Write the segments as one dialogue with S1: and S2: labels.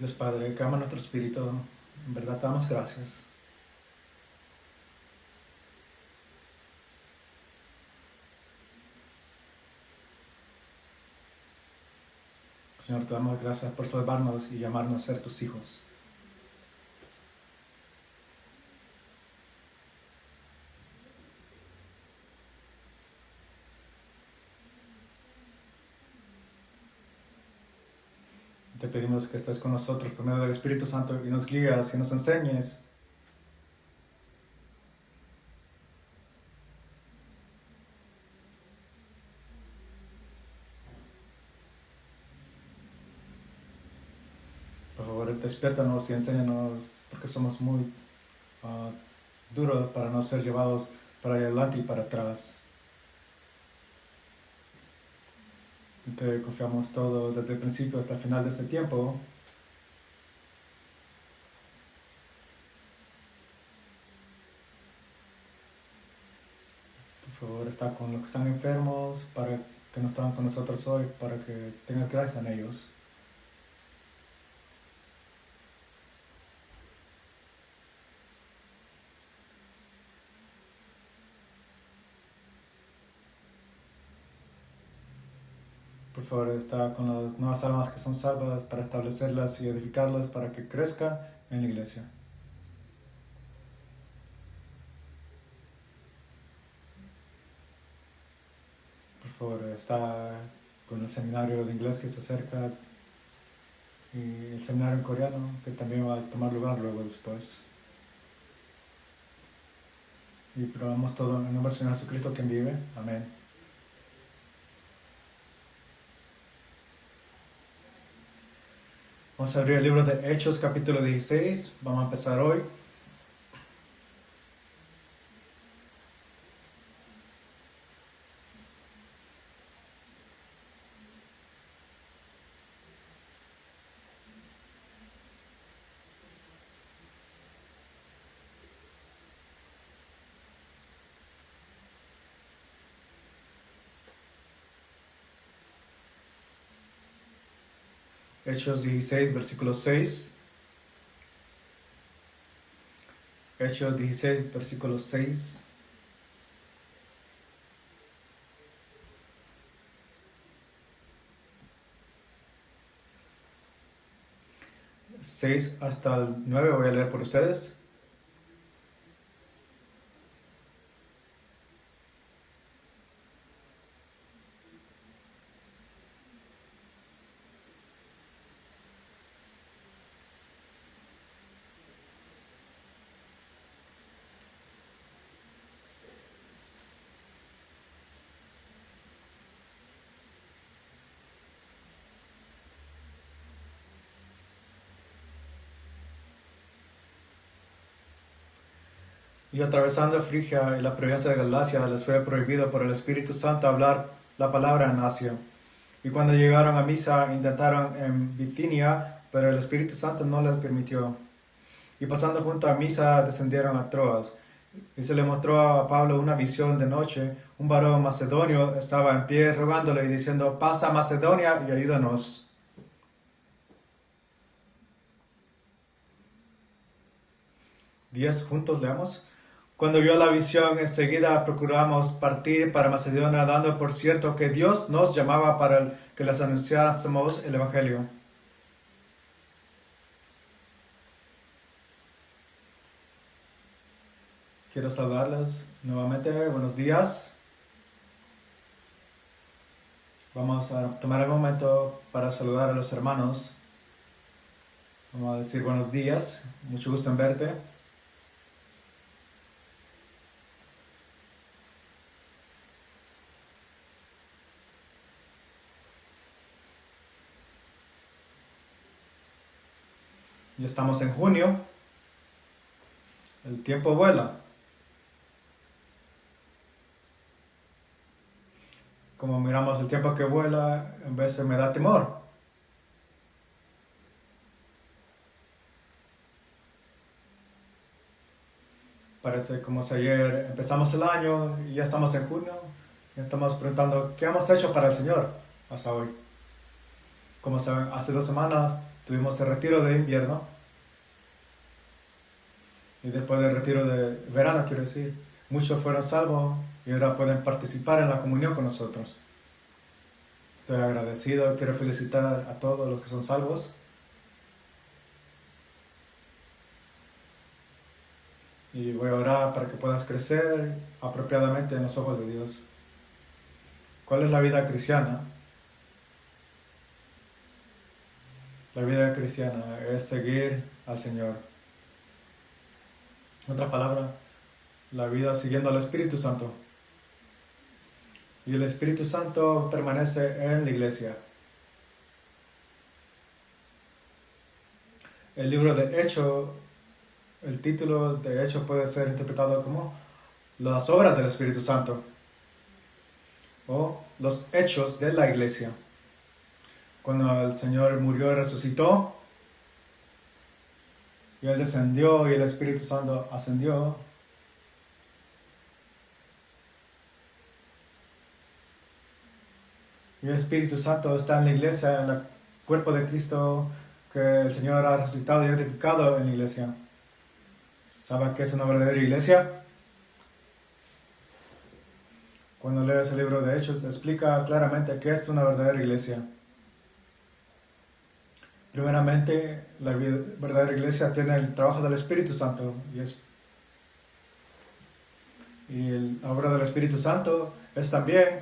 S1: Dios Padre, que ama nuestro espíritu, en verdad te damos gracias. Señor, te damos gracias por salvarnos y llamarnos a ser tus hijos. Te pedimos que estés con nosotros por medio del Espíritu Santo y nos guías y nos enseñes. Por favor, despiértanos y enséñanos, porque somos muy duros para no ser llevados para adelante y para atrás. Y te confiamos todo desde el principio hasta el final de este tiempo. Por favor, está con los que están enfermos, para que no están con nosotros hoy, para que tengas gracia en ellos. Por favor, está con las nuevas almas que son salvas para establecerlas y edificarlas para que crezca en la iglesia. Por favor, está con el seminario de inglés que se acerca y el seminario en coreano que también va a tomar lugar luego después. Y probamos todo en el nombre del Señor Jesucristo quien vive. Amén. Vamos a abrir el libro de Hechos capítulo 16. Vamos a empezar hoy. Hechos 16, versículo 6. Hechos 16, versículo 6. Hasta el 9 voy a leer por ustedes. Y atravesando Frigia y la provincia de Galacia, les fue prohibido por el Espíritu Santo hablar la palabra en Asia. Y cuando llegaron a Misa, intentaron en Bitinia, pero el Espíritu Santo no les permitió. Y pasando junto a Misa, descendieron a Troas. Y se le mostró a Pablo una visión de noche. Un varón macedonio estaba en pie rogándole y diciendo: pasa a Macedonia y ayúdanos. Juntos leamos. Cuando vio la visión, enseguida procuramos partir para Macedonia, dando por cierto que Dios nos llamaba para que les anunciáramos el Evangelio. Quiero saludarles nuevamente. Buenos días. Vamos a tomar el momento para saludar a los hermanos. Vamos a decir buenos días. Mucho gusto en verte. Ya estamos en junio. El tiempo vuela. Como miramos el tiempo que vuela, en vez me da temor. Parece como si ayer empezamos el año y ya estamos en junio. Ya estamos preguntando qué hemos hecho para el Señor hasta hoy. Como saben, hace 2 semanas tuvimos el retiro de invierno y después del retiro de verano, quiero decir, muchos fueron salvos y ahora pueden participar en la comunión con nosotros. Estoy agradecido, quiero felicitar a todos los que son salvos. Y voy a orar para que puedas crecer apropiadamente en los ojos de Dios. ¿Cuál es la vida cristiana? La vida cristiana es seguir al Señor. En otras palabras, la vida siguiendo al Espíritu Santo. Y el Espíritu Santo permanece en la iglesia. El libro de Hechos, el título de Hechos puede ser interpretado como las obras del Espíritu Santo o los hechos de la iglesia. Cuando el Señor murió y resucitó, y Él descendió y el Espíritu Santo ascendió, y el Espíritu Santo está en la iglesia, en el cuerpo de Cristo que el Señor ha resucitado y edificado en la iglesia. ¿Saben qué es una verdadera iglesia? Cuando lees el libro de Hechos, explica claramente qué es una verdadera iglesia. Primeramente, la verdadera iglesia tiene el trabajo del Espíritu Santo. Y la obra del Espíritu Santo es también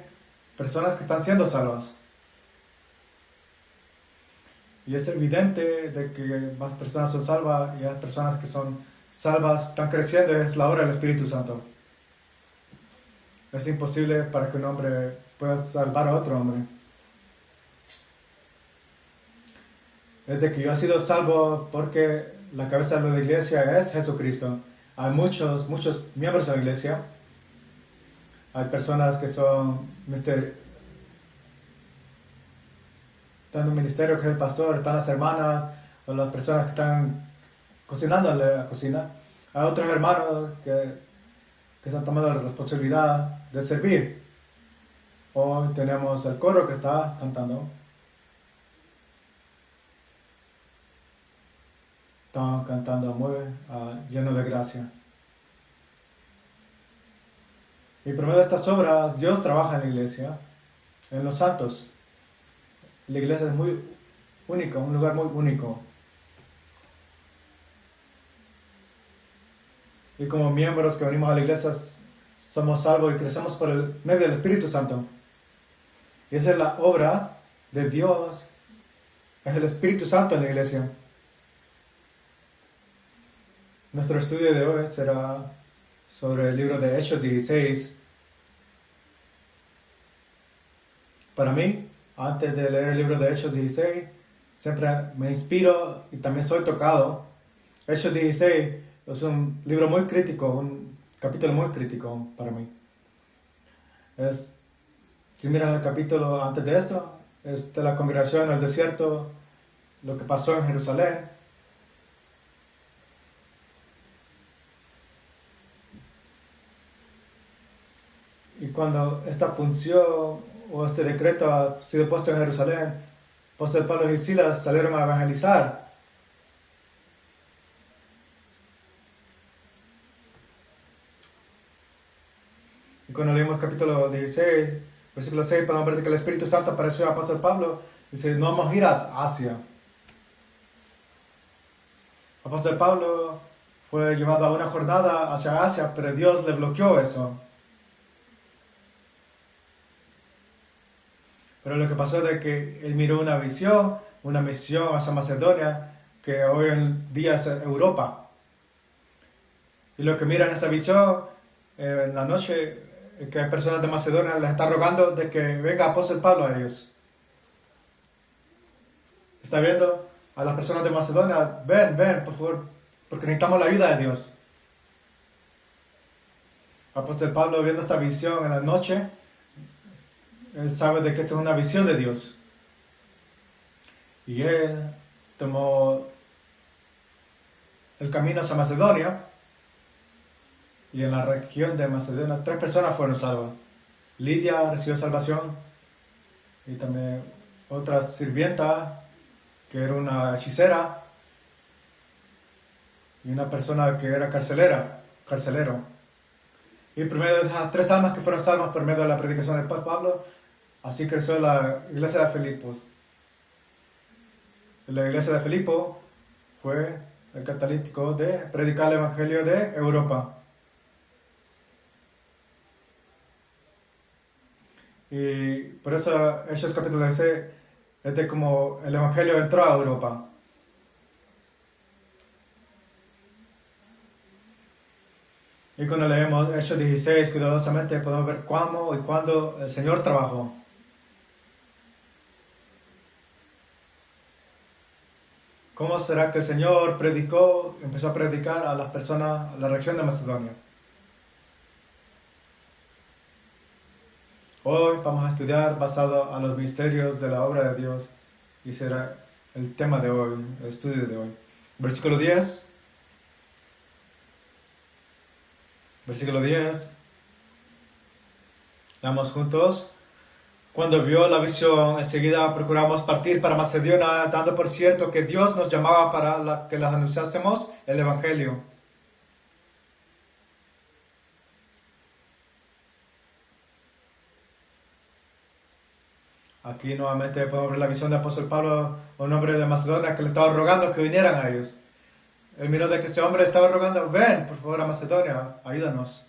S1: personas que están siendo salvas. Y es evidente de que más personas son salvas y las personas que son salvas están creciendo, es la obra del Espíritu Santo. Es imposible para que un hombre pueda salvar a otro hombre. Es de que yo he sido salvo porque la cabeza de la iglesia es Jesucristo. Hay muchos miembros de la iglesia. Hay personas que son están en un ministerio que es el pastor, están las hermanas o las personas que están cocinando en la cocina. Hay otros hermanos que están tomando la responsabilidad de servir. Hoy tenemos el coro que está cantando. Están cantando muy lleno de gracia. Y por medio de estas obras, Dios trabaja en la iglesia, en los santos. La iglesia es muy única, un lugar muy único. Y como miembros que venimos a la iglesia, somos salvos y crecemos por el medio del Espíritu Santo. Y esa es la obra de Dios, es el Espíritu Santo en la iglesia. Nuestro estudio de hoy será sobre el libro de Hechos 16. Para mí, antes de leer el libro de Hechos 16, siempre me inspiro y también soy tocado. Hechos 16 es un libro muy crítico, un capítulo muy crítico para mí. Si miras el capítulo antes de esto, es de la congregación en el desierto, lo que pasó en Jerusalén. Y cuando esta función o este decreto ha sido puesto en Jerusalén, apóstol Pablo y Silas salieron a evangelizar. Y cuando leímos capítulo 16, versículo 6, podemos ver que el Espíritu Santo apareció al apóstol Pablo y dice, no vamos a ir a Asia. El apóstol Pablo fue llevado a una jornada hacia Asia, pero Dios le bloqueó eso. Pero lo que pasó es de que él miró una visión, una misión hacia Macedonia, que hoy en día es Europa. Y lo que mira en esa visión, en la noche, es que hay personas de Macedonia les están rogando de que venga apóstol Pablo a ellos. ¿Está viendo? A las personas de Macedonia, ven, por favor, porque necesitamos la ayuda de Dios. Apóstol Pablo, viendo esta visión en la noche, él sabe de que esto es una visión de Dios. Y él tomó el camino hacia Macedonia. Y en la región de Macedonia 3 personas fueron salvas. Lidia recibió salvación. Y también otra sirvienta que era una hechicera, y una persona que era carcelero. Y por medio de esas 3 almas que fueron salvas por medio de la predicación de Pablo, así creció la iglesia de Filipos. La iglesia de Filipo fue el catalítico de predicar el evangelio de Europa. Y por eso Hechos capítulo 16 es de como el evangelio entró a Europa. Y cuando leemos Hechos 16 cuidadosamente podemos ver cómo y cuándo el Señor trabajó. ¿Cómo será que el Señor empezó a predicar a las personas, a la región de Macedonia? Hoy vamos a estudiar basado a los misterios de la obra de Dios y será el tema de hoy, el estudio de hoy. Versículo 10. Versículo 10. Leamos juntos. Cuando vio la visión, enseguida procuramos partir para Macedonia, dando por cierto que Dios nos llamaba para que les anunciásemos el Evangelio. Aquí nuevamente podemos ver la visión del apóstol Pablo, un hombre de Macedonia que le estaba rogando que vinieran a ellos. Él miró de que este hombre estaba rogando, ven por favor a Macedonia, ayúdanos.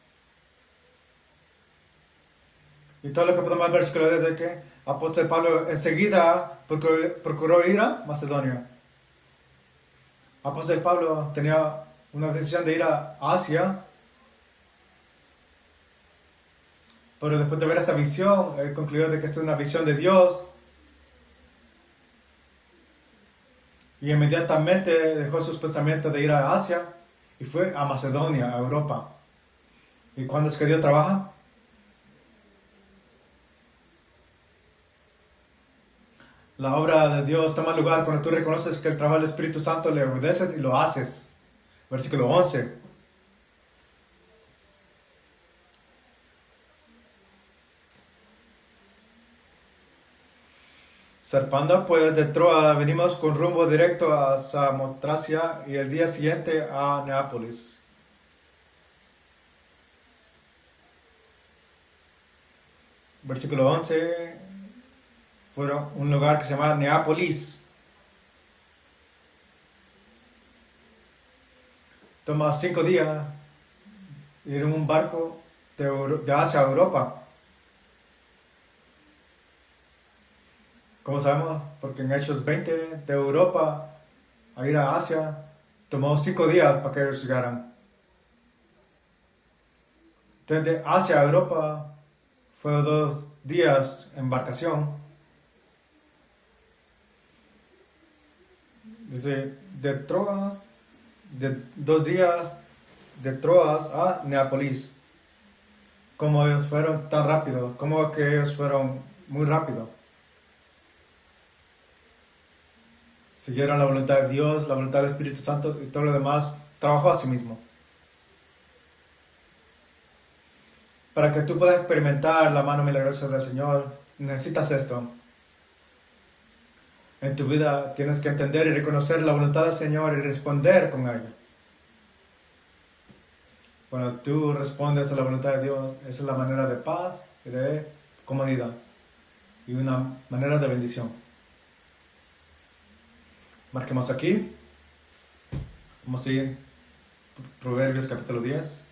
S1: Y todo lo que podemos ver es que el apóstol Pablo enseguida procuró ir a Macedonia. El apóstol Pablo tenía una decisión de ir a Asia, pero después de ver esta visión, él concluyó de que esta es una visión de Dios. Y inmediatamente dejó sus pensamientos de ir a Asia y fue a Macedonia, a Europa. ¿Y cuándo es que Dios trabaja? La obra de Dios toma lugar cuando tú reconoces que el trabajo del Espíritu Santo le obedeces y lo haces. Versículo 11. Zarpando pues de Troa, venimos con rumbo directo a Samotracia y el día siguiente a Neápolis. Versículo 11. Fueron un lugar que se llama Neápolis. Toma 5 días ir en un barco de Asia a Europa. ¿Cómo sabemos? Porque en Hechos 20 de Europa a ir a Asia tomó 5 días para que ellos llegaran. Desde Asia a Europa fue 2 días en embarcación. Desde de Troas, de 2 días de Troas a Neápolis. ¿Cómo ellos fueron tan rápido? ¿Cómo que ellos fueron muy rápido? Siguieron la voluntad de Dios, la voluntad del Espíritu Santo y todo lo demás trabajó a sí mismo. Para que tú puedas experimentar la mano milagrosa del Señor, necesitas esto. En tu vida tienes que entender y reconocer la voluntad del Señor y responder con ella. Cuando tú respondes a la voluntad de Dios, esa es la manera de paz y de comodidad y una manera de bendición. Marquemos aquí. Vamos a ir Proverbios capítulo 10.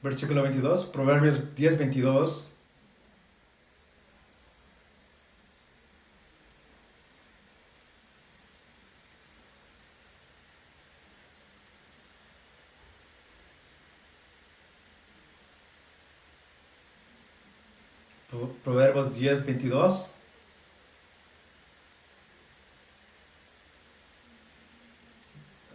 S1: Versículo 22, Proverbios 10, 22. Proverbios 10, 22.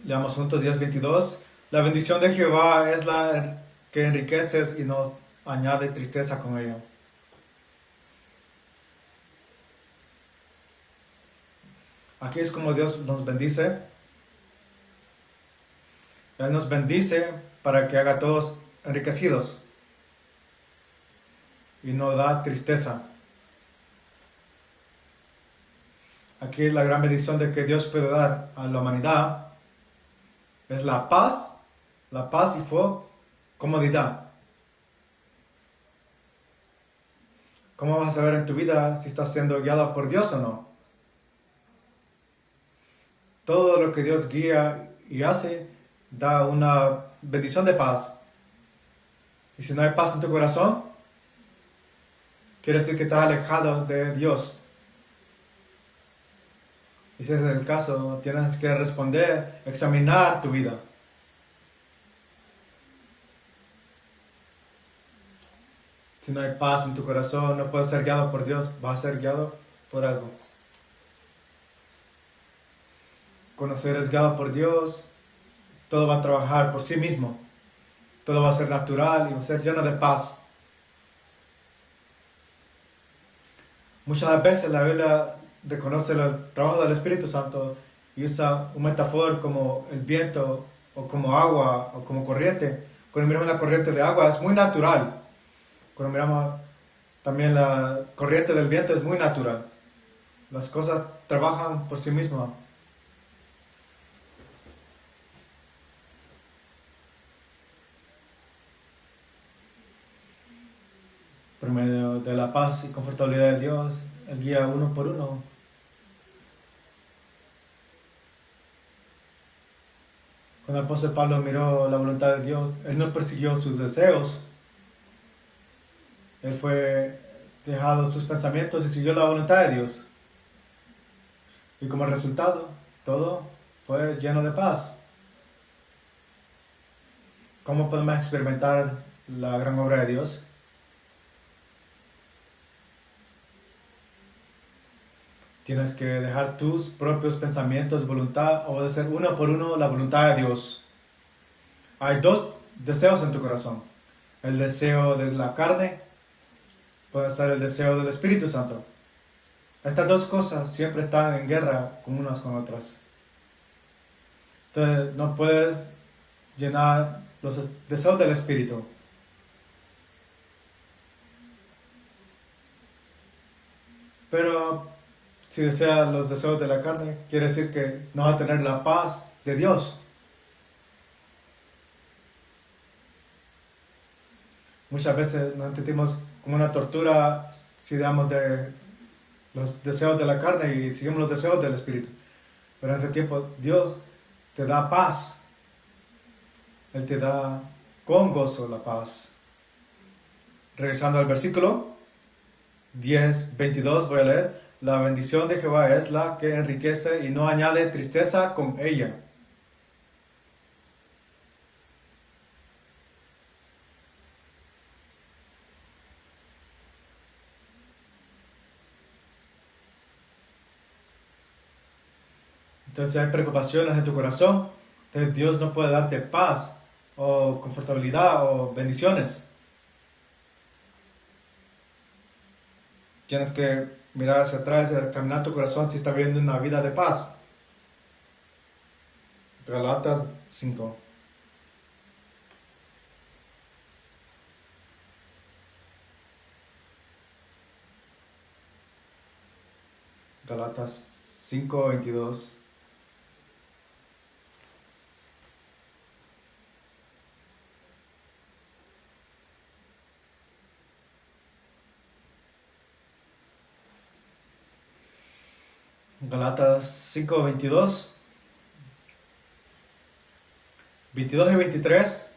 S1: Leamos juntos 10, 22. La bendición de Jehová es la que enriqueces y nos añade tristeza con ella. Aquí es como Dios nos bendice. Él nos bendice para que haga todos enriquecidos y no da tristeza. Aquí la gran bendición de que Dios puede dar a la humanidad es la paz y comodidad. ¿Cómo vas a saber en tu vida si estás siendo guiado por Dios o no? Todo lo que Dios guía y hace da una bendición de paz. Y si no hay paz en tu corazón, quiere decir que estás alejado de Dios. Y si ese es el caso, tienes que responder, examinar tu vida. Si no hay paz en tu corazón, no puedes ser guiado por Dios, vas a ser guiado por algo. Cuando eres guiado por Dios, todo va a trabajar por sí mismo. Todo va a ser natural y va a ser lleno de paz. Muchas veces la Biblia reconoce el trabajo del Espíritu Santo y usa un metáfora como el viento o como agua o como corriente. Cuando miramos la corriente de agua es muy natural. Cuando miramos también la corriente del viento es muy natural. Las cosas trabajan por sí mismas. Por medio de la paz y confortabilidad de Dios, Él guía uno por uno. Cuando el apóstol Pablo miró la voluntad de Dios, él no persiguió sus deseos. Él fue dejado sus pensamientos y siguió la voluntad de Dios. Y como resultado, todo fue lleno de paz. ¿Cómo podemos experimentar la gran obra de Dios? Tienes que dejar tus propios pensamientos, voluntad, obedecer uno por uno la voluntad de Dios. Hay dos deseos en tu corazón. El deseo de la carne, puede ser el deseo del Espíritu Santo. Estas dos cosas siempre están en guerra con unas con otras. Entonces no puedes llenar los deseos del Espíritu. Pero si deseas los deseos de la carne, quiere decir que no vas a tener la paz de Dios. Muchas veces nos sentimos como una tortura si damos de los deseos de la carne y seguimos los deseos del Espíritu. Pero en ese tiempo Dios te da paz. Él te da con gozo la paz. Regresando al versículo 10:22, voy a leer. La bendición de Jehová es la que enriquece y no añade tristeza con ella. Entonces, si hay preocupaciones en tu corazón, entonces Dios no puede darte paz o confortabilidad o bendiciones. Tienes que mirar hacia atrás y examinar tu corazón si está viviendo una vida de paz. Galatas 5. Galatas 5:22. Galatas 5:22, 22 y 23.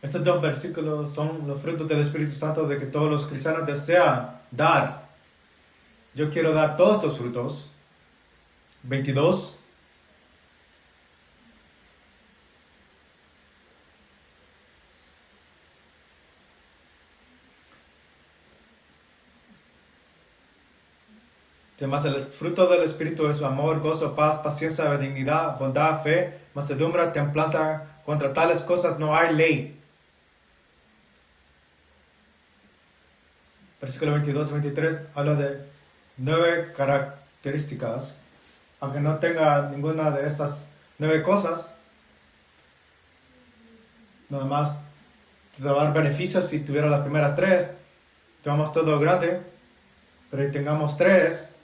S1: Estos dos versículos son los frutos del Espíritu Santo de que todos los cristianos desean dar. Yo quiero dar todos estos frutos. 22. Además, el fruto del Espíritu es amor, gozo, paz, paciencia, benignidad, bondad, fe, mansedumbre, templanza. Contra tales cosas no hay ley. Versículo 22 y 23 habla de 9 características, aunque no tenga ninguna de estas 9 cosas, nada más te va a dar beneficios si tuviera las primeras 3, tengamos todo grande, pero si tengamos 3,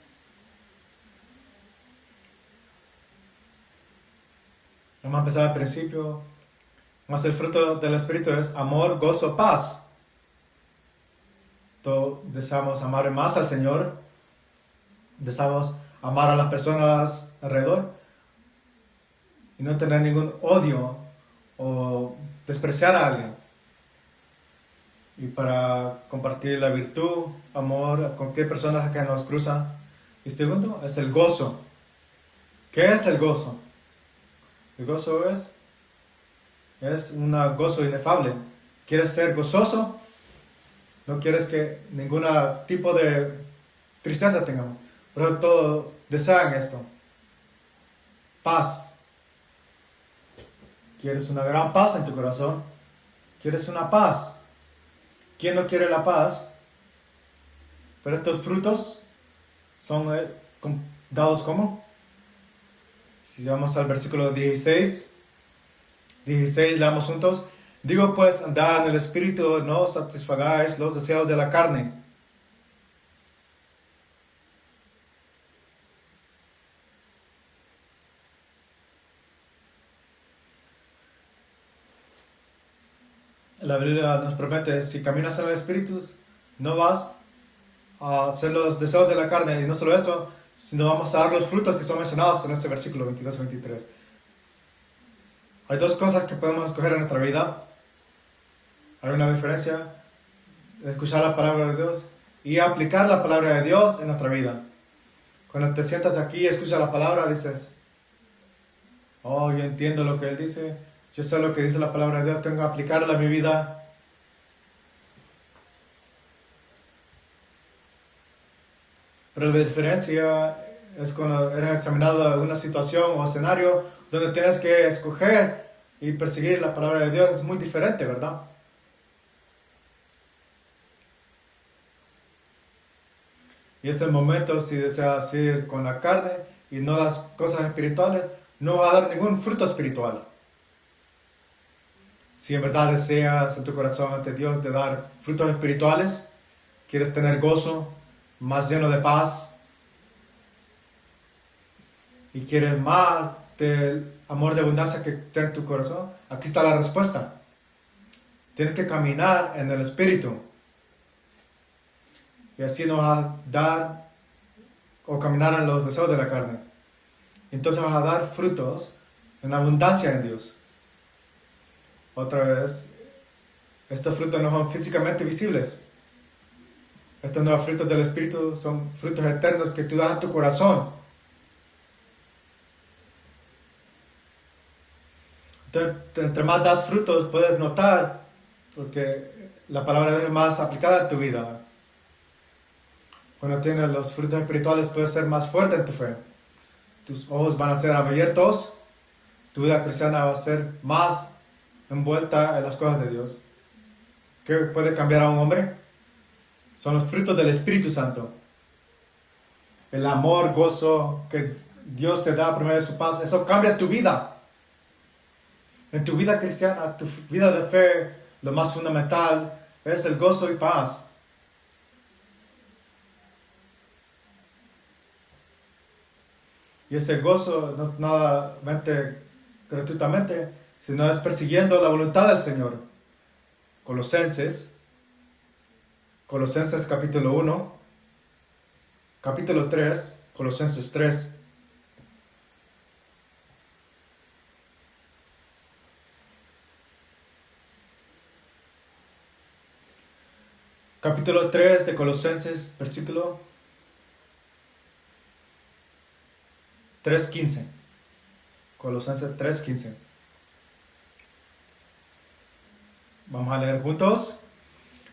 S1: vamos a empezar al principio. Más el fruto del Espíritu es amor, gozo, paz. Todos deseamos amar más al Señor, deseamos amar a las personas alrededor y no tener ningún odio o despreciar a alguien. Y para compartir la virtud, amor a cualquier persona que nos cruza. Y segundo es el gozo. ¿Qué es el gozo? El gozo es un gozo inefable. ¿Quieres ser gozoso? No quieres que ningún tipo de tristeza tengamos. Pero todos desean esto. Paz. ¿Quieres una gran paz en tu corazón? ¿Quieres una paz? ¿Quién no quiere la paz? Pero estos frutos son dados como. Si vamos al versículo 16, leamos juntos. Digo pues, andad en el Espíritu, no satisfagáis los deseos de la carne. La Biblia nos promete, si caminas en el Espíritu, no vas a hacer los deseos de la carne. Y no solo eso, sino vamos a dar los frutos que son mencionados en este versículo 22 y 23. Hay dos cosas que podemos escoger en nuestra vida. Hay una diferencia: escuchar la palabra de Dios y aplicar la palabra de Dios en nuestra vida. Cuando te sientas aquí y escuchas la palabra, dices, oh, yo entiendo lo que Él dice, yo sé lo que dice la palabra de Dios, tengo que aplicarla a mi vida. Pero la diferencia es cuando eres examinado en una situación o escenario donde tienes que escoger y perseguir la palabra de Dios. Es muy diferente, ¿verdad? Y este momento, si deseas ir con la carne y no las cosas espirituales, no va a dar ningún fruto espiritual. Si en verdad deseas en tu corazón ante Dios de dar frutos espirituales, quieres tener gozo, más lleno de paz, y quieres más del amor de abundancia que está en tu corazón, aquí está la respuesta. Tienes que caminar en el Espíritu. Y así nos va a dar o caminar en los deseos de la carne. Entonces vas a dar frutos en abundancia en Dios. Otra vez, estos frutos no son físicamente visibles. Estos nuevos frutos del Espíritu son frutos eternos que tú das en tu corazón. Entonces, entre más das frutos, puedes notar, porque la palabra de Dios es más aplicada en tu vida. Cuando tienes los frutos espirituales, puedes ser más fuerte en tu fe. Tus ojos van a ser abiertos, tu vida cristiana va a ser más envuelta en las cosas de Dios. ¿Qué puede cambiar a un hombre? Son los frutos del Espíritu Santo. El amor, gozo que Dios te da por medio de su paz, eso cambia tu vida. En tu vida cristiana, tu vida de fe, lo más fundamental es el gozo y paz. Y ese gozo no es nada gratuitamente, sino es persiguiendo la voluntad del Señor. Colosenses capítulo 1, capítulo 3, Colosenses 3. Capítulo 3 de Colosenses, versículo 3:15. Colosenses 3:15. Vamos a leer juntos.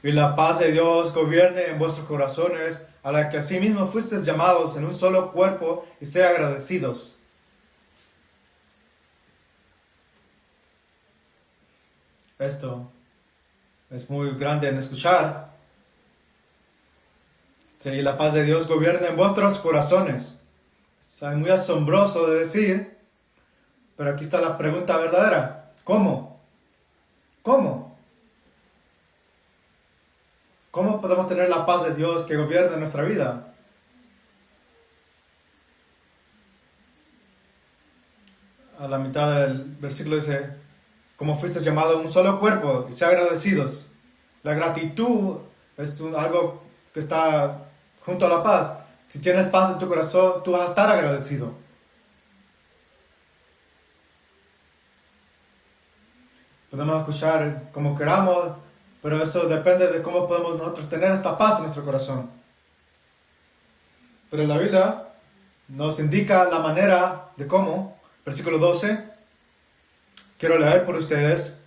S1: Y la paz de Dios gobierne en vuestros corazones, a la que asimismo fuisteis llamados en un solo cuerpo, y sean agradecidos. Esto es muy grande en escuchar. Sí, la paz de Dios gobierna en vuestros corazones. Es muy asombroso de decir, pero aquí está la pregunta verdadera. ¿Cómo? ¿Cómo? ¿Cómo podemos tener la paz de Dios que gobierna nuestra vida? A la mitad del versículo dice, como fuiste llamado un solo cuerpo y sea agradecidos. La gratitud es algo que está junto a la paz. Si tienes paz en tu corazón, tú vas a estar agradecido. Podemos escuchar como queramos, pero eso depende de cómo podemos nosotros tener esta paz en nuestro corazón. Pero la Biblia nos indica la manera de cómo. Versículo 12. Quiero leer por ustedes.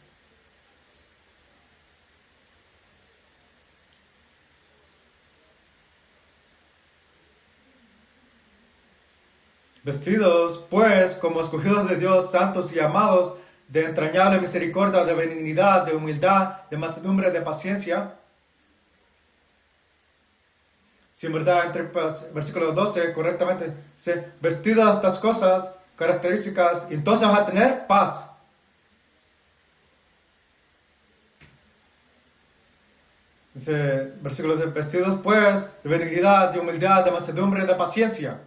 S1: Vestidos, pues, como escogidos de Dios, santos y amados, de entrañable misericordia, de benignidad, de humildad, de mansedumbre, de paciencia. Si en verdad, entre versículo 12, correctamente, dice, vestidos de estas cosas, características, y entonces vas a tener paz. Dice, versículo 12, vestidos, pues, de benignidad, de humildad, de mansedumbre, de paciencia.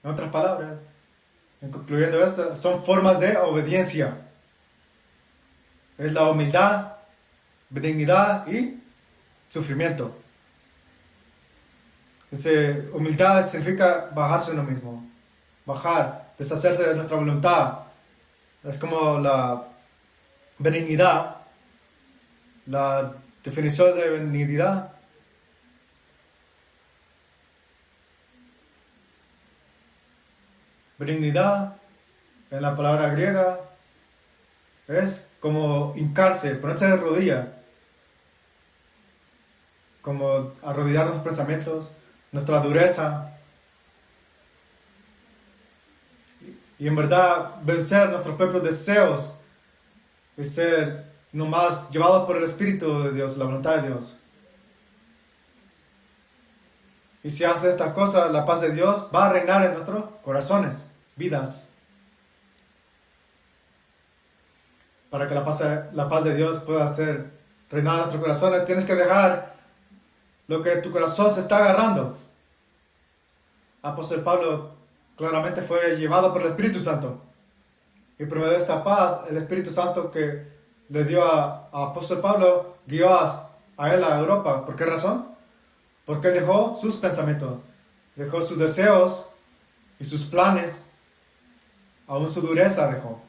S1: En otras palabras, concluyendo esto, son formas de obediencia. Es la humildad, benignidad y sufrimiento. Dice, humildad significa bajarse uno mismo. Bajar, deshacerse de nuestra voluntad. Es como la benignidad. La definición de benignidad. Benignidad, en la palabra griega, es como hincarse, ponerse de rodilla, como arrodillar los pensamientos, nuestra dureza, y en verdad vencer nuestros propios deseos y ser nomás llevados por el Espíritu de Dios, la voluntad de Dios. Y si hace esta cosa, la paz de Dios va a reinar en nuestros corazones, vidas. Para que la paz de Dios pueda ser reinar en nuestros corazones, tienes que dejar lo que tu corazón se está agarrando. Apóstol Pablo claramente fue llevado por el Espíritu Santo. Y por medio de esta paz, el Espíritu Santo que le dio a Apóstol Pablo, guió a él a Europa. ¿Por qué razón? Porque él dejó sus pensamientos, dejó sus deseos y sus planes, aún su dureza dejó.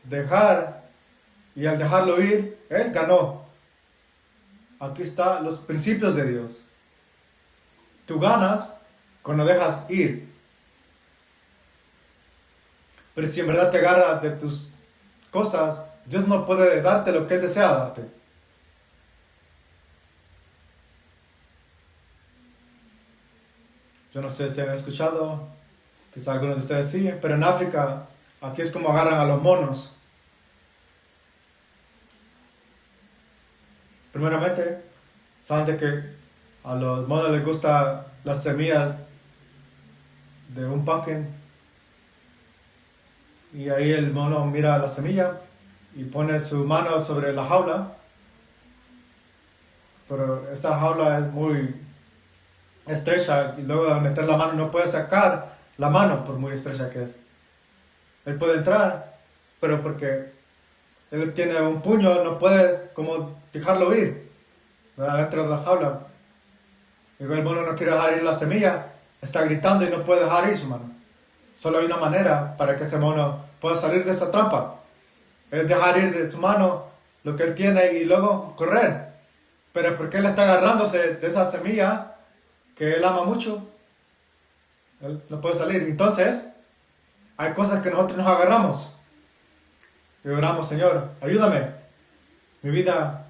S1: Dejar, y al dejarlo ir, él ganó. Aquí están los principios de Dios. Tú ganas cuando dejas ir. Pero si en verdad te agarras de tus cosas, Dios no puede darte lo que Él desea darte. Yo no sé si han escuchado, quizá algunos de ustedes sí, pero en África, aquí es como agarran a los monos. Primeramente, saben de que a los monos les gusta la semilla de un pumpkin. Y ahí el mono mira la semilla y pone su mano sobre la jaula. Pero esa jaula es muy estrecha y luego al meter la mano no puede sacar la mano por muy estrecha que es. Él puede entrar, pero porque él tiene un puño no puede como dejarlo ir, ¿verdad? Dentro de la jaula. Y el mono no quiere dejar ir la semilla, está gritando y no puede dejar ir su mano. Solo hay una manera para que ese mono pueda salir de esa trampa. Es dejar ir de su mano lo que él tiene y luego correr. Pero porque él está agarrándose de esa semilla que él ama mucho, él no puede salir. Entonces, hay cosas que nosotros nos agarramos. Y oramos, Señor, ayúdame. Mi vida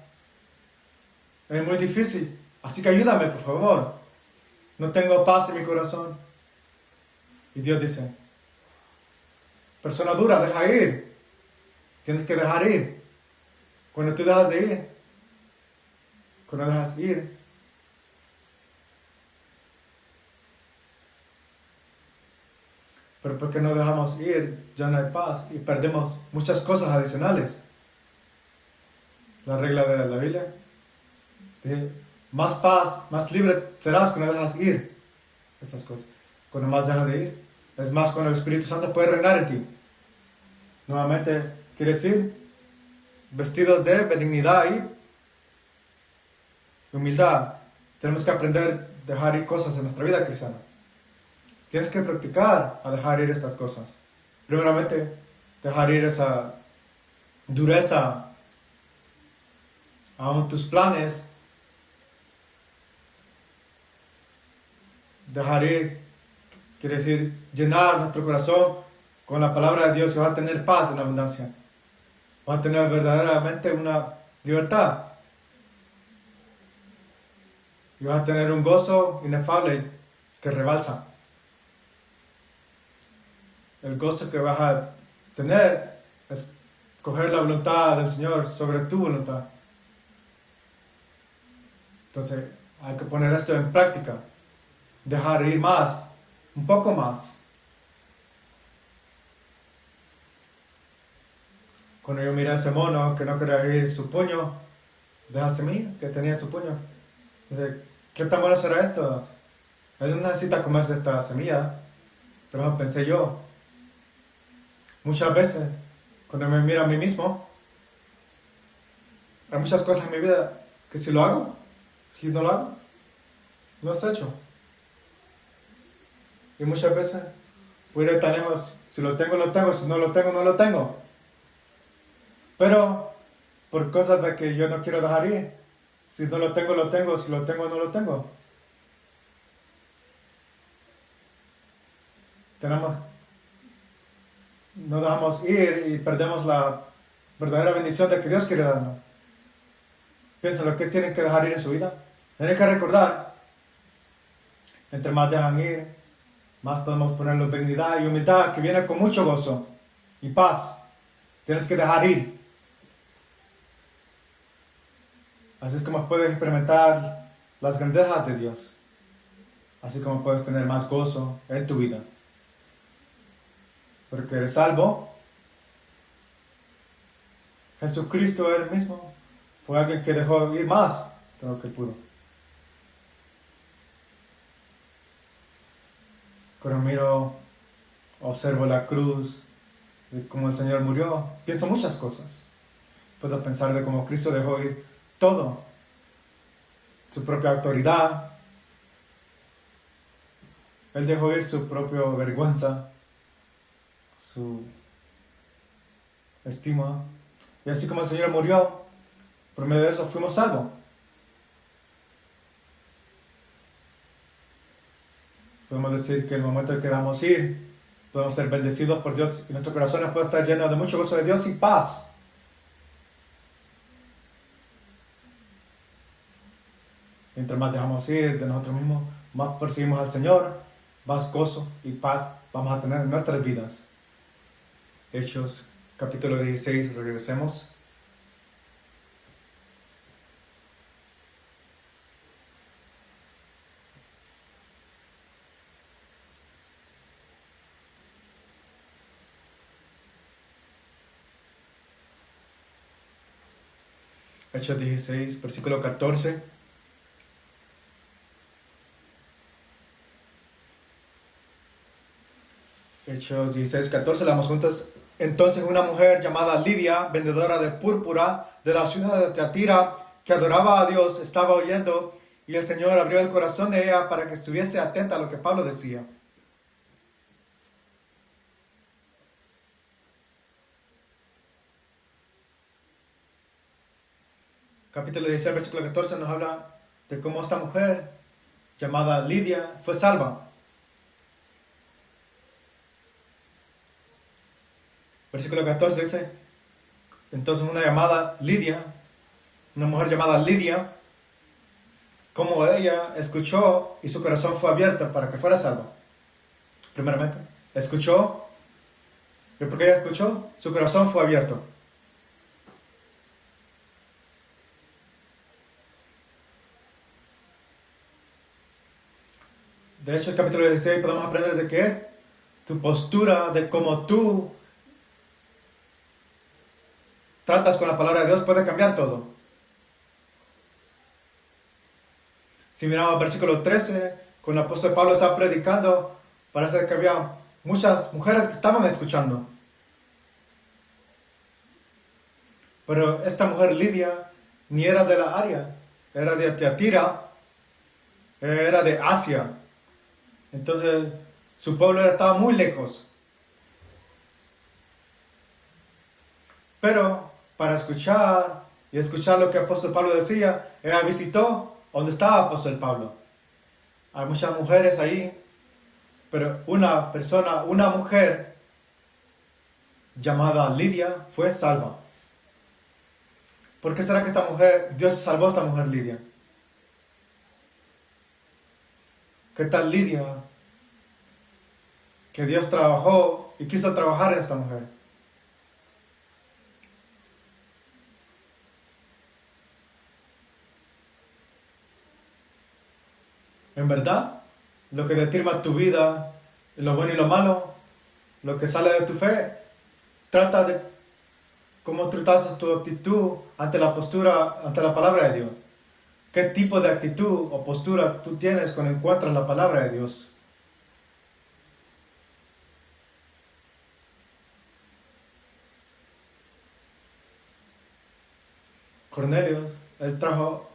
S1: es muy difícil, así que ayúdame, por favor. No tengo paz en mi corazón. Y Dios dice, persona dura, deja ir. Tienes que dejar ir. Cuando tú dejas de ir, cuando dejas ir, Pero porque no dejamos ir, ya no hay paz y perdemos muchas cosas adicionales. La regla de la Biblia dice, más paz, más libre serás cuando dejas ir estas cosas. Cuando más dejas de ir, es más cuando el Espíritu Santo puede reinar en ti. Nuevamente, quiere decir, vestidos de benignidad y humildad. Tenemos que aprender a dejar ir cosas en nuestra vida cristiana. Tienes que practicar a dejar ir estas cosas. Primeramente, dejar ir esa dureza, aún tus planes. Dejar ir quiere decir llenar nuestro corazón con la palabra de Dios y vas a tener paz en abundancia. Vas a tener verdaderamente una libertad. Y vas a tener un gozo inefable que rebalsa. El gozo que vas a tener es coger la voluntad del Señor sobre tu voluntad. Entonces hay que poner esto en práctica. Dejar ir más, un poco más. Cuando yo miré a ese mono que no quería ir su puño de la semilla que tenía en su puño, dice, ¿qué tan bueno será esto? Él no necesita comerse esta semilla, pero pensé yo. Muchas veces, cuando me miro a mí mismo, hay muchas cosas en mi vida que si lo hago, si no lo hago, lo has hecho. Y muchas veces puedo ir tan lejos, si lo tengo, lo tengo, si no lo tengo, no lo tengo. Pero, por cosas de que yo no quiero dejar ir, si no lo tengo, lo tengo, si lo tengo, no lo tengo. No dejamos ir y perdemos la verdadera bendición de que Dios quiere darnos. Piensa lo que tienen que dejar ir en su vida. Tienen que recordar, entre más dejan ir, más podemos ponerlo benignidad y humildad que viene con mucho gozo y paz. Tienes que dejar ir. Así es como puedes experimentar las grandezas de Dios. Así como puedes tener más gozo en tu vida. Porque eres salvo. Jesucristo él mismo fue alguien que dejó ir más de lo que pudo. Cuando miro, observo la cruz, de cómo el Señor murió, pienso muchas cosas. Puedo pensar de cómo Cristo dejó ir todo. Su propia autoridad. Él dejó ir su propia vergüenza, su estima. Y así como el Señor murió, por medio de eso fuimos salvos. Podemos decir que en el momento en que damos ir, podemos ser bendecidos por Dios y nuestro corazón puede estar lleno de mucho gozo de Dios y paz. Mientras más dejamos ir de nosotros mismos, más perseguimos al Señor, más gozo y paz vamos a tener en nuestras vidas. Hechos, capítulo 16, regresemos. Hechos 16, versículo 14. Hechos 16, 14, leamos juntos. Entonces una mujer llamada Lidia, vendedora de púrpura de la ciudad de Tiatira, que adoraba a Dios, estaba oyendo, y el Señor abrió el corazón de ella para que estuviese atenta a lo que Pablo decía. Capítulo 16, versículo 14 nos habla de cómo esta mujer, llamada Lidia, fue salva. Versículo 14 dice, entonces una mujer llamada Lidia, como ella escuchó y su corazón fue abierto para que fuera salva. Primeramente, escuchó, y porque ella escuchó, su corazón fue abierto. De hecho, el capítulo 16 podemos aprender de que tu postura de cómo tú tratas con la palabra de Dios puede cambiar todo. Si miramos el versículo 13, cuando el apóstol Pablo estaba predicando, parece que había muchas mujeres que estaban escuchando. Pero esta mujer Lidia ni era de la área, era de Tiatira, era de Asia. Entonces su pueblo estaba muy lejos. Pero para escuchar y escuchar lo que el apóstol Pablo decía, ella visitó donde estaba el apóstol Pablo. Hay muchas mujeres ahí, pero una mujer llamada Lidia fue salva. ¿Por qué será que Dios salvó a esta mujer Lidia? ¿Qué tal Lidia? Que Dios trabajó y quiso trabajar en esta mujer. En verdad, lo que determina tu vida, lo bueno y lo malo, lo que sale de tu fe, trata de cómo tratas tu actitud ante la postura, ante la palabra de Dios. ¿Qué tipo de actitud o postura tú tienes cuando encuentras la palabra de Dios? Cornelio, él trajo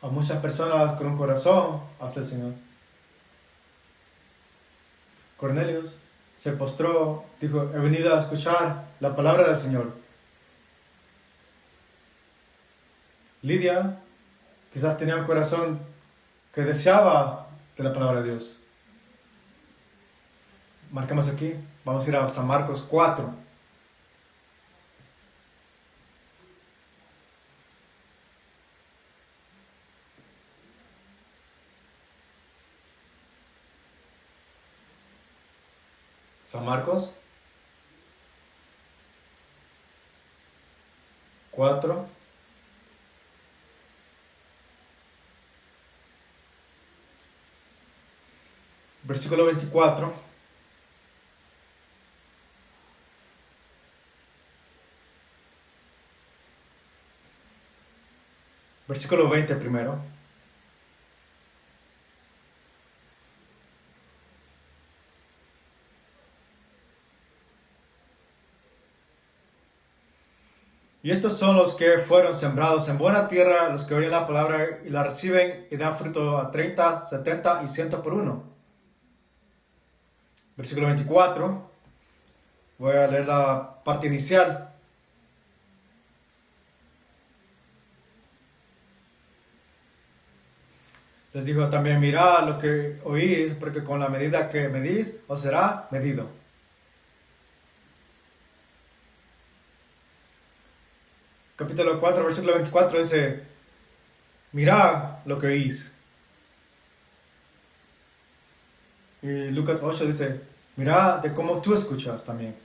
S1: a muchas personas con un corazón hacia el Señor. Cornelio se postró, dijo, he venido a escuchar la palabra del Señor. Lidia quizás tenía un corazón que deseaba de la palabra de Dios. Marcamos aquí, vamos a ir a San Marcos 4. San Marcos 4. Versículo 24. Versículo 20 primero. Y estos son los que fueron sembrados en buena tierra, los que oyen la palabra y la reciben y dan fruto a 30, 70 y 100 por uno. Versículo 24. Voy a leer la parte inicial. Les dijo también, mirad lo que oís, porque con la medida que medís, os será medido. Capítulo 4, versículo 24 dice, mirad lo que oís. Y Lucas 8 dice, mirad de cómo tú escuchas también.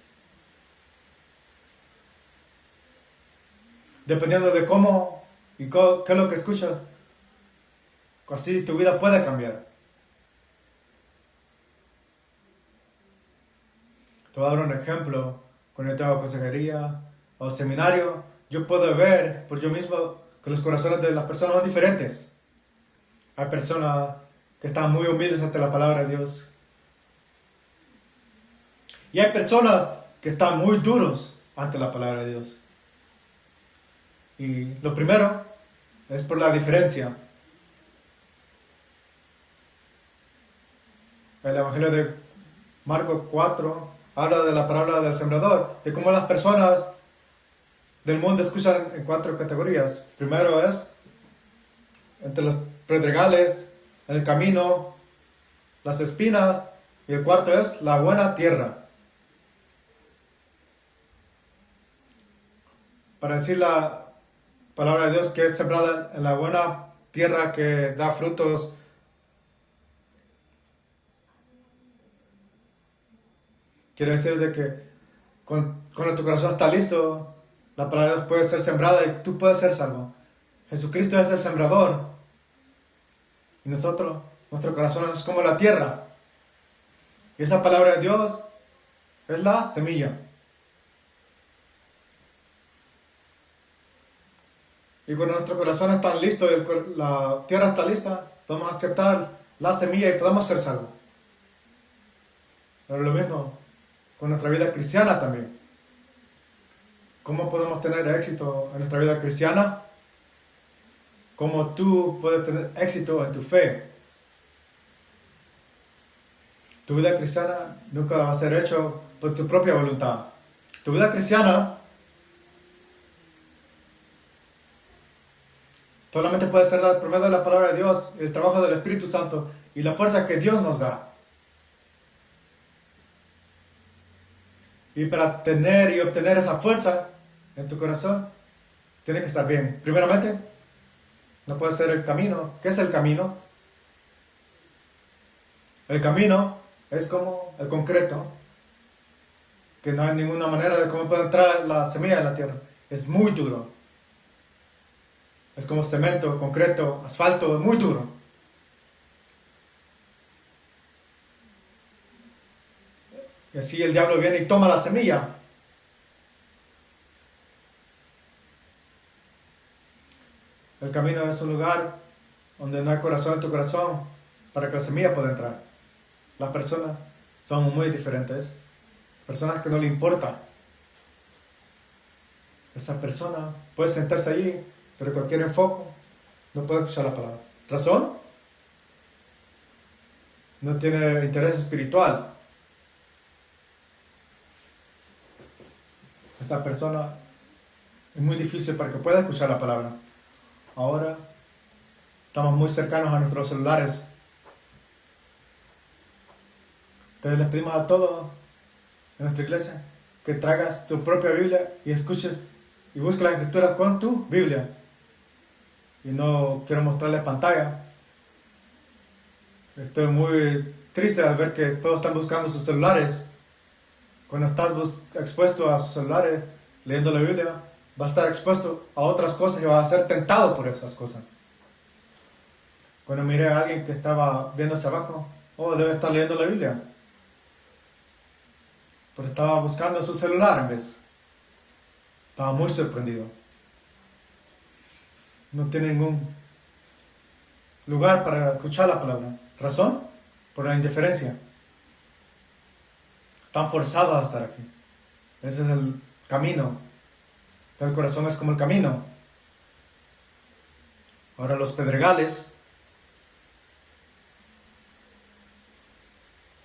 S1: Dependiendo de cómo y qué es lo que escuchas, así tu vida puede cambiar. Te voy a dar un ejemplo. Cuando yo tengo consejería o seminario, yo puedo ver por yo mismo que los corazones de las personas son diferentes. Hay personas que están muy humildes ante la palabra de Dios. Y hay personas que están muy duros ante la palabra de Dios. Y lo primero es por la diferencia. El Evangelio de Marcos 4 habla de la parábola del sembrador, de cómo las personas del mundo escuchan en 4 categorías. Primero es entre los pedregales, en el camino, las espinas, y el cuarto es la buena tierra. Para decir la palabra de Dios que es sembrada en la buena tierra que da frutos quiere decir de que cuando tu corazón está listo, la palabra de Dios puede ser sembrada y tú puedes ser salvo. Jesucristo es el sembrador. Y nosotros, nuestro corazón es como la tierra. Y esa palabra de Dios es la semilla. Y cuando nuestro corazón está listo, la tierra está lista, podemos aceptar la semilla y podemos ser salvos. Pero lo mismo con nuestra vida cristiana también. ¿Cómo podemos tener éxito en nuestra vida cristiana? ¿Cómo tú puedes tener éxito en tu fe? Tu vida cristiana nunca va a ser hecho por tu propia voluntad. Tu vida cristiana solamente puede ser dada por medio de la palabra de Dios, el trabajo del Espíritu Santo y la fuerza que Dios nos da. Y para tener y obtener esa fuerza en tu corazón, tiene que estar bien. Primeramente, no puede ser el camino. ¿Qué es el camino? El camino es como el concreto, que no hay ninguna manera de cómo puede entrar la semilla en la tierra. Es muy duro. Es como cemento, concreto, asfalto, es muy duro. Y así el diablo viene y toma la semilla. El camino es un lugar donde no hay corazón en tu corazón para que la semilla pueda entrar. Las personas son muy diferentes. Personas que no le importa. Esa persona puede sentarse allí, pero cualquier enfoque no puede escuchar la palabra. ¿Razón? No tiene interés espiritual. Esa persona es muy difícil para que pueda escuchar la palabra. Ahora estamos muy cercanos a nuestros celulares. Entonces les pedimos a todos en nuestra iglesia que traigas tu propia Biblia y escuches y busques las escrituras con tu Biblia. Y no quiero mostrarles pantalla. Estoy muy triste al ver que todos están buscando sus celulares. Cuando estás expuesto a sus celulares, leyendo la Biblia, va a estar expuesto a otras cosas y va a ser tentado por esas cosas. Cuando miré a alguien que estaba viendo hacia abajo, debe estar leyendo la Biblia. Pero estaba buscando su celular en vez. Estaba muy sorprendido. No tiene ningún lugar para escuchar la palabra. ¿Razón? Por la indiferencia. Están forzados a estar aquí. Ese es el camino. El corazón es como el camino. Ahora los pedregales.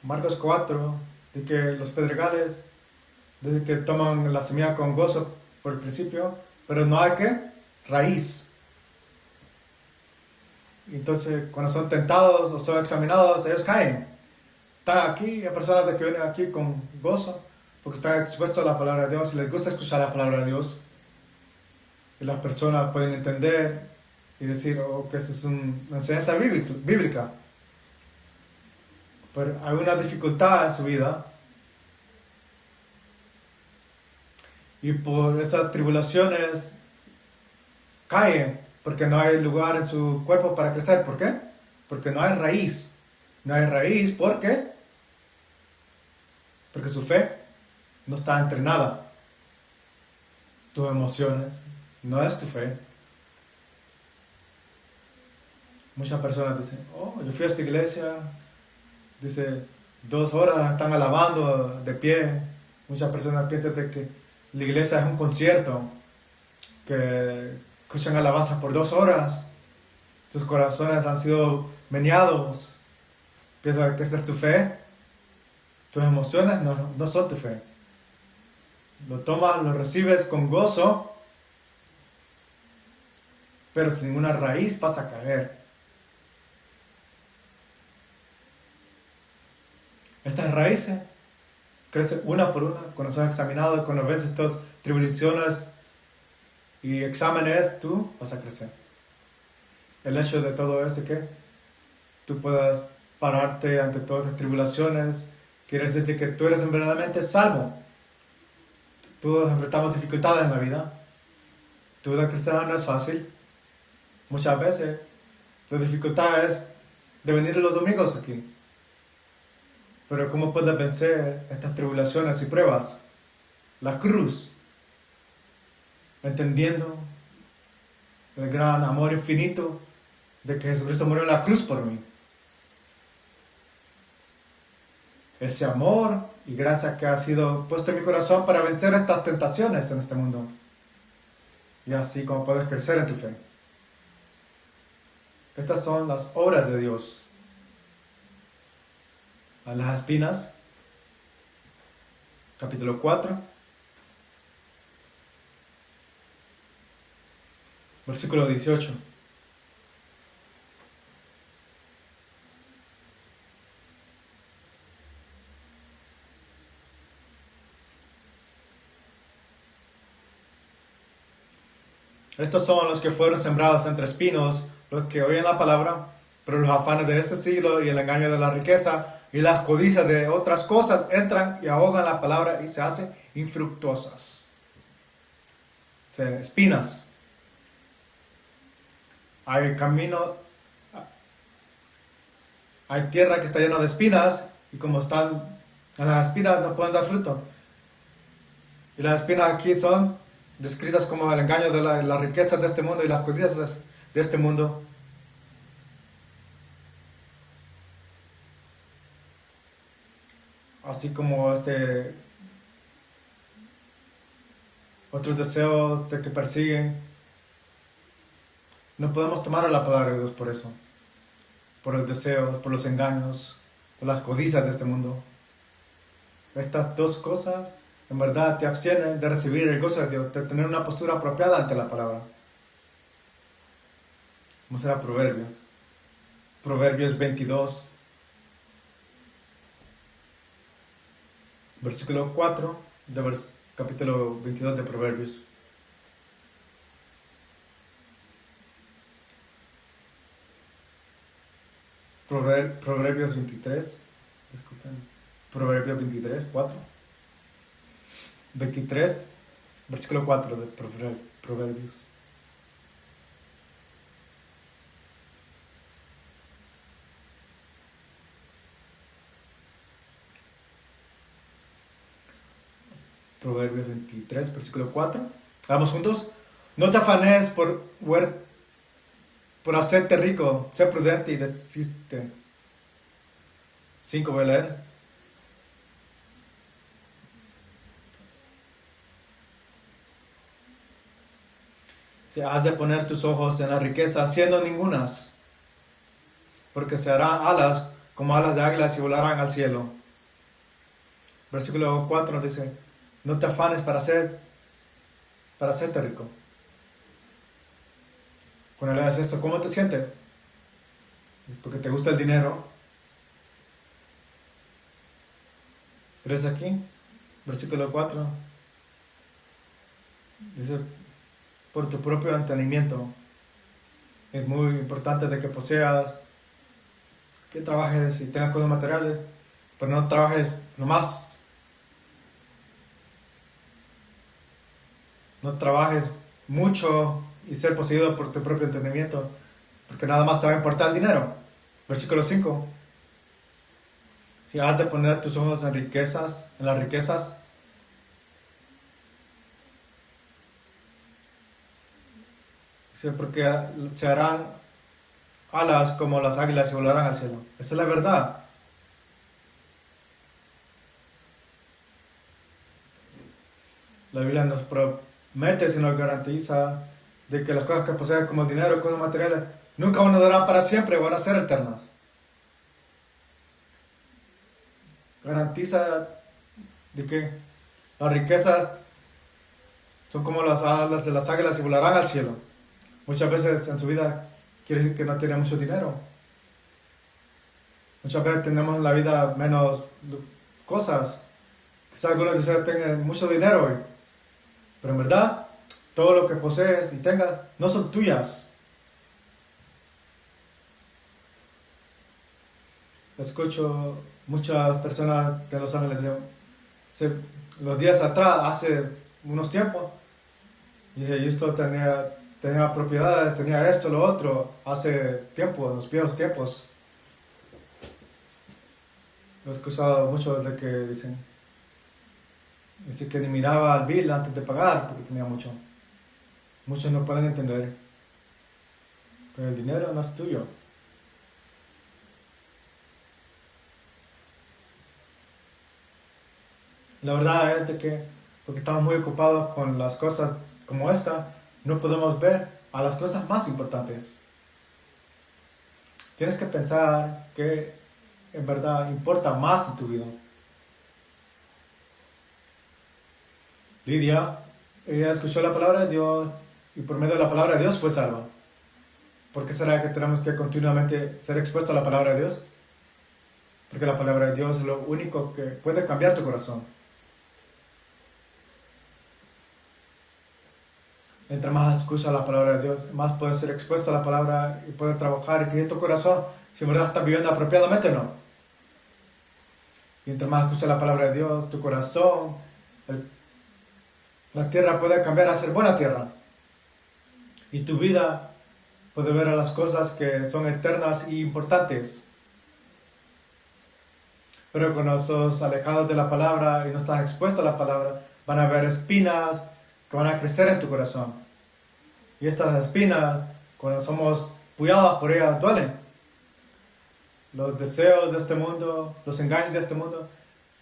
S1: Marcos 4, de que los pedregales, desde que toman la semilla con gozo por el principio, pero no hay que raíz. Entonces, cuando son tentados o son examinados, ellos caen. Están aquí, hay personas que vienen aquí con gozo, porque están expuestos a la palabra de Dios y les gusta escuchar la palabra de Dios. Y las personas pueden entender y decir que esta es una enseñanza bíblica. Pero hay una dificultad en su vida. Y por esas tribulaciones caen, porque no hay lugar en su cuerpo para crecer. ¿Por qué? Porque no hay raíz. No hay raíz, ¿por qué? Porque su fe no está entrenada. Tus emociones no es tu fe. Muchas personas dicen, yo fui a esta iglesia, dice, 2 horas están alabando de pie. Muchas personas piensan que la iglesia es un concierto, que escuchan alabanzas por 2 horas, sus corazones han sido meneados. Piensan que esa es tu fe. Tus emociones no son tu fe. Lo tomas, lo recibes con gozo, pero sin una raíz vas a caer. Estas raíces crecen una por una. Cuando son examinados, cuando ves estas tribulaciones y exámenes, tú vas a crecer. El hecho de todo eso es que tú puedas pararte ante todas las tribulaciones, quiere decir que tú eres verdaderamente salvo. Todos enfrentamos dificultades en la vida. Tu vida cristiana no es fácil. Muchas veces la dificultad es de venir los domingos aquí. Pero ¿cómo puedes vencer estas tribulaciones y pruebas? La cruz, entendiendo el gran amor infinito de que Jesucristo murió en la cruz por mí. Ese amor y gracia que ha sido puesto en mi corazón para vencer estas tentaciones en este mundo. Y así como puedes crecer en tu fe. Estas son las obras de Dios. A las espinas, capítulo 4, versículo 18. Estos son los que fueron sembrados entre espinos, los que oyen la palabra, pero los afanes de este siglo y el engaño de la riqueza y las codicias de otras cosas entran y ahogan la palabra y se hacen infructuosas. Espinas. Hay camino, hay tierra que está llena de espinas y como están las espinas no pueden dar fruto. Y las espinas aquí son descritas como el engaño de las riquezas de este mundo y las codicias de este mundo. Así como otros deseos de que persiguen. No podemos tomar la palabra de Dios por eso. Por los deseos, por los engaños, por las codicias de este mundo. Estas dos cosas en verdad te abstienen de recibir el gozo de Dios, de tener una postura apropiada ante la palabra. Vamos a ir a Proverbios. Proverbios 22, versículo 4, capítulo 22 de Proverbios. Proverbios 23, disculpen, Proverbios 23, 4. 23, versículo 4 de Proverbios. Proverbios 23, versículo 4. Vamos juntos. No te afanes por hacerte rico, sé prudente y desiste. 5 voy a leer. Si has de poner tus ojos en la riqueza, haciendo ningunas, porque se harán alas como alas de águilas y volarán al cielo. Versículo 4 nos dice, no te afanes para hacerte rico. Cuando leas esto, ¿cómo te sientes? ¿Es porque te gusta el dinero? ¿Tres aquí? Versículo 4. Dice, por tu propio entendimiento. Es muy importante de que poseas, que trabajes y tengas cosas materiales, pero no trabajes nomás. No trabajes mucho y ser poseído por tu propio entendimiento, porque nada más te va a importar el dinero. Versículo 5. Si has de poner tus ojos en las riquezas, dice, porque se harán alas como las águilas y volarán al cielo. Esa es la verdad. La Biblia nos promete, si nos garantiza, de que las cosas que poseen como el dinero, cosas materiales, nunca van a durar para siempre, van a ser eternas. Garantiza de que las riquezas son como las alas de las águilas y volarán al cielo. Muchas veces en su vida quiere decir que no tiene mucho dinero. Muchas veces tenemos en la vida menos cosas. Quizás algunos de ustedes tengan mucho dinero hoy, pero en verdad todo lo que posees y tengas no son tuyas. Escucho muchas personas de Los Ángeles, los días atrás, hace unos tiempos, dije, yo esto tenía propiedades, tenía esto, lo otro, hace tiempo, en los viejos tiempos. Lo he escuchado mucho de que dice que ni miraba al bill antes de pagar porque tenía mucho. Muchos no pueden entender, pero el dinero no es tuyo. La verdad es de que, porque estamos muy ocupados con las cosas como esta, no podemos ver a las cosas más importantes. Tienes que pensar que en verdad importa más en tu vida. Lidia, ella escuchó la palabra de Dios y por medio de la palabra de Dios fue salva. ¿Por qué será que tenemos que continuamente ser expuestos a la palabra de Dios? Porque la palabra de Dios es lo único que puede cambiar tu corazón. Mientras más escuchas la palabra de Dios, más puedes ser expuesto a la palabra y puedes trabajar y tiene tu corazón si en verdad estás viviendo apropiadamente o no. Mientras más escuchas la palabra de Dios, tu corazón, la tierra puede cambiar a ser buena tierra. Y tu vida puede ver a las cosas que son eternas y importantes. Pero cuando sos alejados de la palabra y no estás expuesto a la palabra, van a haber espinas que van a crecer en tu corazón. Y estas espinas, cuando somos puyadas por ellas, duelen. Los deseos de este mundo, los engaños de este mundo,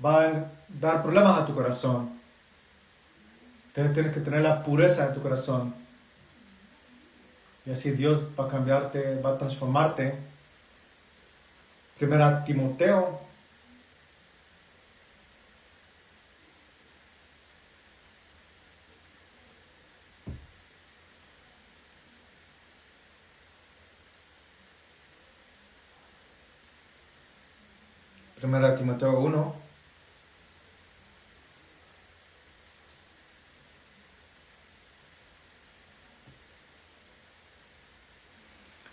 S1: van a dar problemas a tu corazón. Tienes que tener la pureza en tu corazón. Y así Dios va a cambiarte, va a transformarte. Primera Timoteo. Primera Timoteo 1.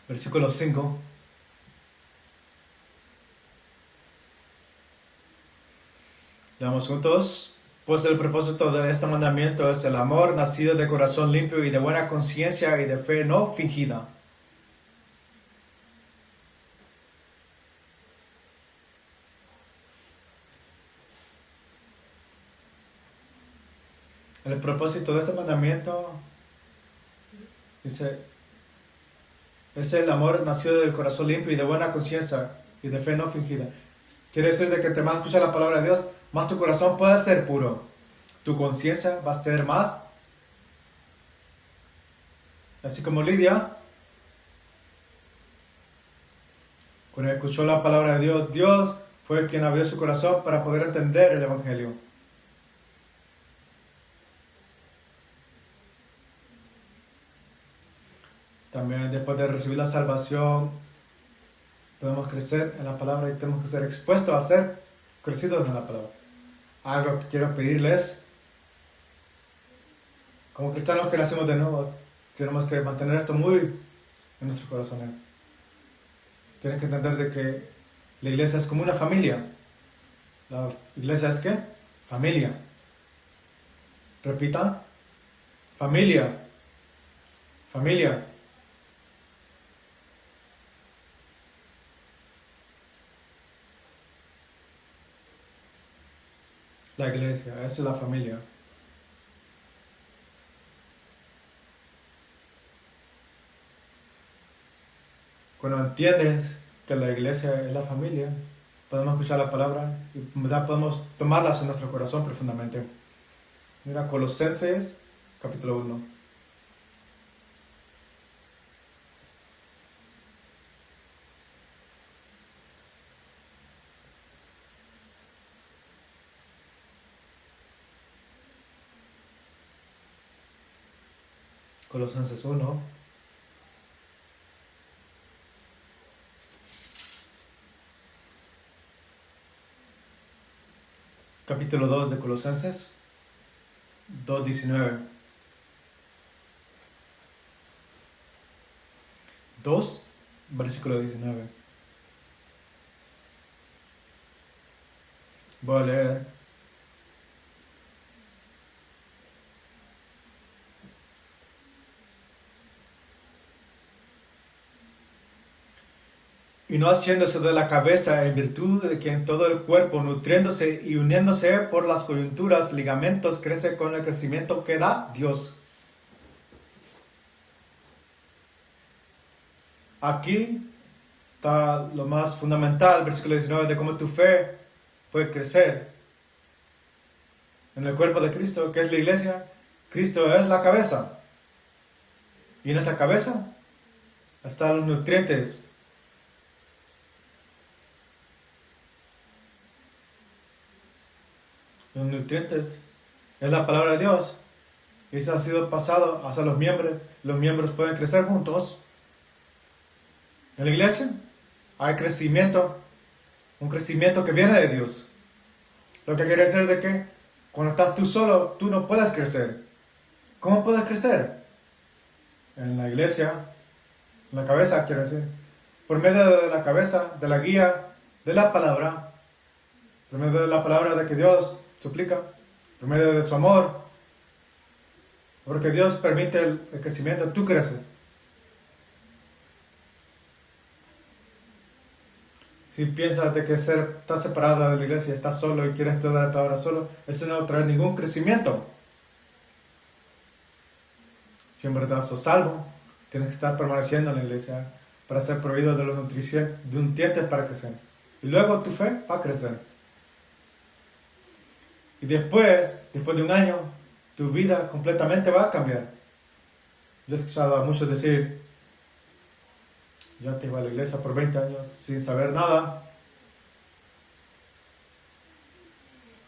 S1: Versículo 5. Leamos juntos. Pues el propósito de este mandamiento es el amor nacido de corazón limpio y de buena conciencia y de fe no fingida. El propósito de este mandamiento dice, es el amor nacido del corazón limpio y de buena conciencia y de fe no fingida. Quiere decir de que entre más escuchas la palabra de Dios, más tu corazón puede ser puro. Tu conciencia va a ser más. Así como Lidia, cuando escuchó la palabra de Dios, Dios fue quien abrió su corazón para poder entender el Evangelio. También después de recibir la salvación, podemos crecer en la palabra y tenemos que ser expuestos a ser crecidos en la palabra. Algo que quiero pedirles, como cristianos que nacimos de nuevo, tenemos que mantener esto muy en nuestros corazones. Tienen que entender de que la iglesia es como una familia. ¿La iglesia es qué? Familia. Repitan. Familia. Familia. La iglesia, eso es la familia. Cuando entiendes que la iglesia es la familia, podemos escuchar la palabra y podemos tomarlas en nuestro corazón profundamente. Mira, Colosenses, capítulo 1. Colosenses 1. Capítulo 2 de Colosenses 2:19. 2, versículo 19. Voy a leer. y no haciéndose de la cabeza, en virtud de que en todo el cuerpo, nutriéndose y uniéndose por las coyunturas, ligamentos, crece con el crecimiento que da Dios. Aquí está lo más fundamental, versículo 19, de cómo tu fe puede crecer. En el cuerpo de Cristo, que es la iglesia, Cristo es la cabeza. Y en esa cabeza están los nutrientes. Los nutrientes es la palabra de Dios. Y eso ha sido pasado hacia los miembros. Los miembros pueden crecer juntos. En la iglesia hay crecimiento. Un crecimiento que viene de Dios. Lo que quiere decir de que cuando estás tú solo, tú no puedes crecer. ¿Cómo puedes crecer? En la iglesia, en la cabeza, quiero decir. Por medio de la cabeza, de la guía, de la palabra. Por medio de la palabra de que Dios suplica. Por medio de su amor. Porque Dios permite el crecimiento, tú creces. Si piensas de que estás separado de la iglesia, estás solo y quieres toda la palabra solo, eso no trae ningún crecimiento. Si en verdad sos salvo, tienes que estar permaneciendo en la iglesia para ser proveído de los nutrientes para crecer. Y luego tu fe va a crecer. Y después de un año, tu vida completamente va a cambiar. Yo he escuchado a muchos decir, yo antes iba a la iglesia por 20 años sin saber nada.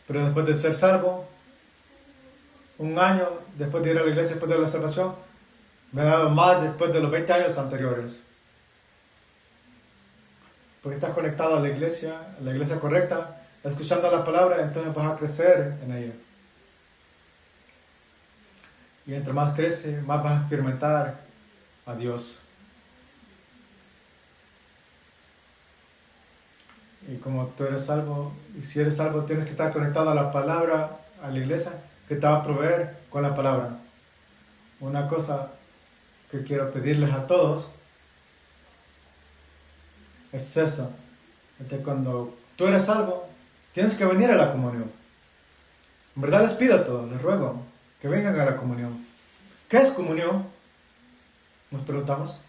S1: Pero después de ser salvo, un año después de ir a la iglesia, después de la salvación, me ha dado más después de los 20 años anteriores. Porque estás conectado a la iglesia correcta, escuchando la palabra, entonces vas a crecer en ella. Y entre más crece, más vas a experimentar a Dios. Y como tú eres salvo, y si eres salvo, tienes que estar conectado a la palabra, a la iglesia, que te va a proveer con la palabra. Una cosa que quiero pedirles a todos es eso, que cuando tú eres salvo, tienes que venir a la comunión. En verdad les pido a todos, les ruego que vengan a la comunión. ¿Qué es comunión? Nos preguntamos.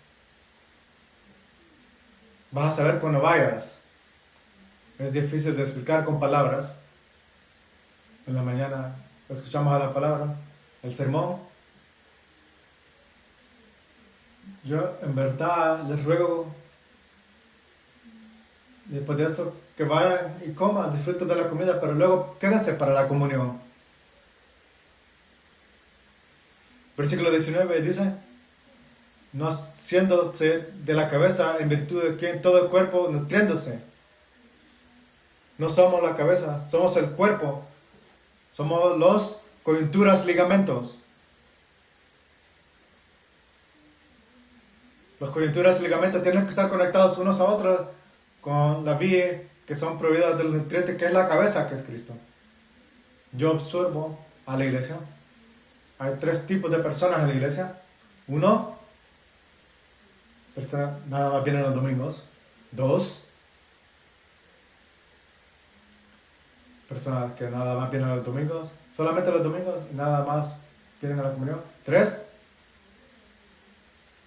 S1: Vas a saber cuando vayas. Es difícil de explicar con palabras. En la mañana escuchamos a la palabra, el sermón. Yo en verdad les ruego, después de esto, que vayan y coman, disfruten de la comida, pero luego quédense para la comunión. Versículo 19 dice, no haciéndose de la cabeza en virtud de que en todo el cuerpo nutriéndose. No somos la cabeza, somos el cuerpo. Somos los coyunturas, ligamentos. Los coyunturas y ligamentos tienen que estar conectados unos a otros con la vía que son proveídas del nutriente que es la cabeza, que es Cristo. Yo observo a la iglesia. Hay 3 tipos de personas en la iglesia. 1, personas nada más vienen los domingos. 2, personas que nada más vienen los domingos, solamente los domingos y nada más vienen a la comunión. 3,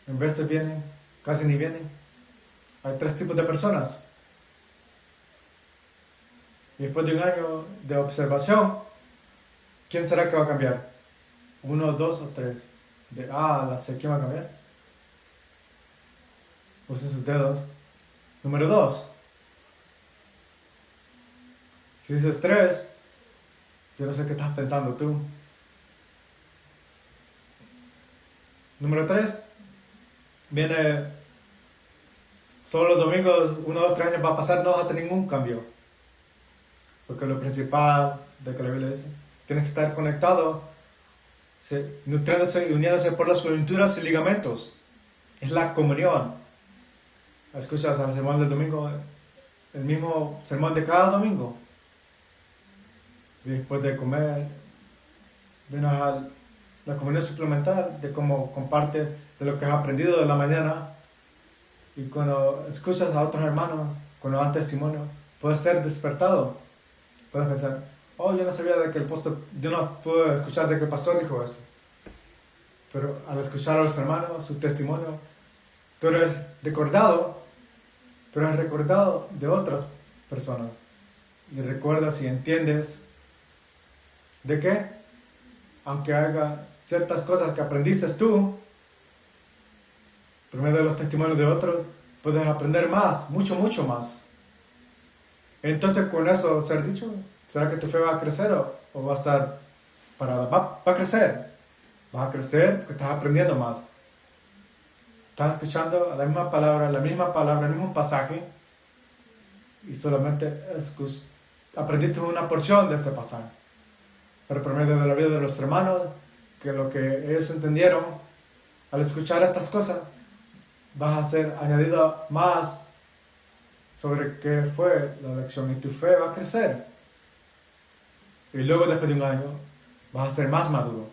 S1: en vez de vienen, casi ni vienen. Hay 3 tipos de personas. Y después de un año de observación, ¿quién será que va a cambiar? 1, 2 o 3. ¿Quién va a cambiar? Usen sus dedos. Número 2. Si dices 3, yo no sé qué estás pensando tú. Número 3. Viene solo los domingos, 1, 2, 3 años va a pasar, no vas a tener ningún cambio. Porque lo principal de que la Biblia dice, tienes que estar conectado, nutriéndose y uniéndose por las coyunturas y ligamentos. Es la comunión. Escuchas al sermón del domingo, el mismo sermón de cada domingo. Después de comer, vienes a la comunión suplemental de cómo comparte de lo que has aprendido de la mañana. Y cuando escuchas a otros hermanos, cuando dan testimonio, puedes ser despertado. Puedes pensar, oh, yo no sabía de que yo no pude escuchar de que el pastor dijo eso. Pero al escuchar a los hermanos, su testimonio, tú eres recordado de otras personas. Y recuerdas y entiendes de que, aunque haga ciertas cosas que aprendiste tú, por medio de los testimonios de otros, puedes aprender más, mucho, mucho más. Entonces, con eso ser dicho, ¿será que tu fe va a crecer o va a estar parada? Va a crecer. Vas a crecer porque estás aprendiendo más. Estás escuchando la misma palabra, el mismo pasaje, y solamente aprendiste una porción de este pasaje. Pero por medio de la vida de los hermanos, que lo que ellos entendieron, al escuchar estas cosas, vas a ser añadido más sobre qué fue la lección, y tu fe va a crecer. Y luego, después de un año, vas a ser más maduro,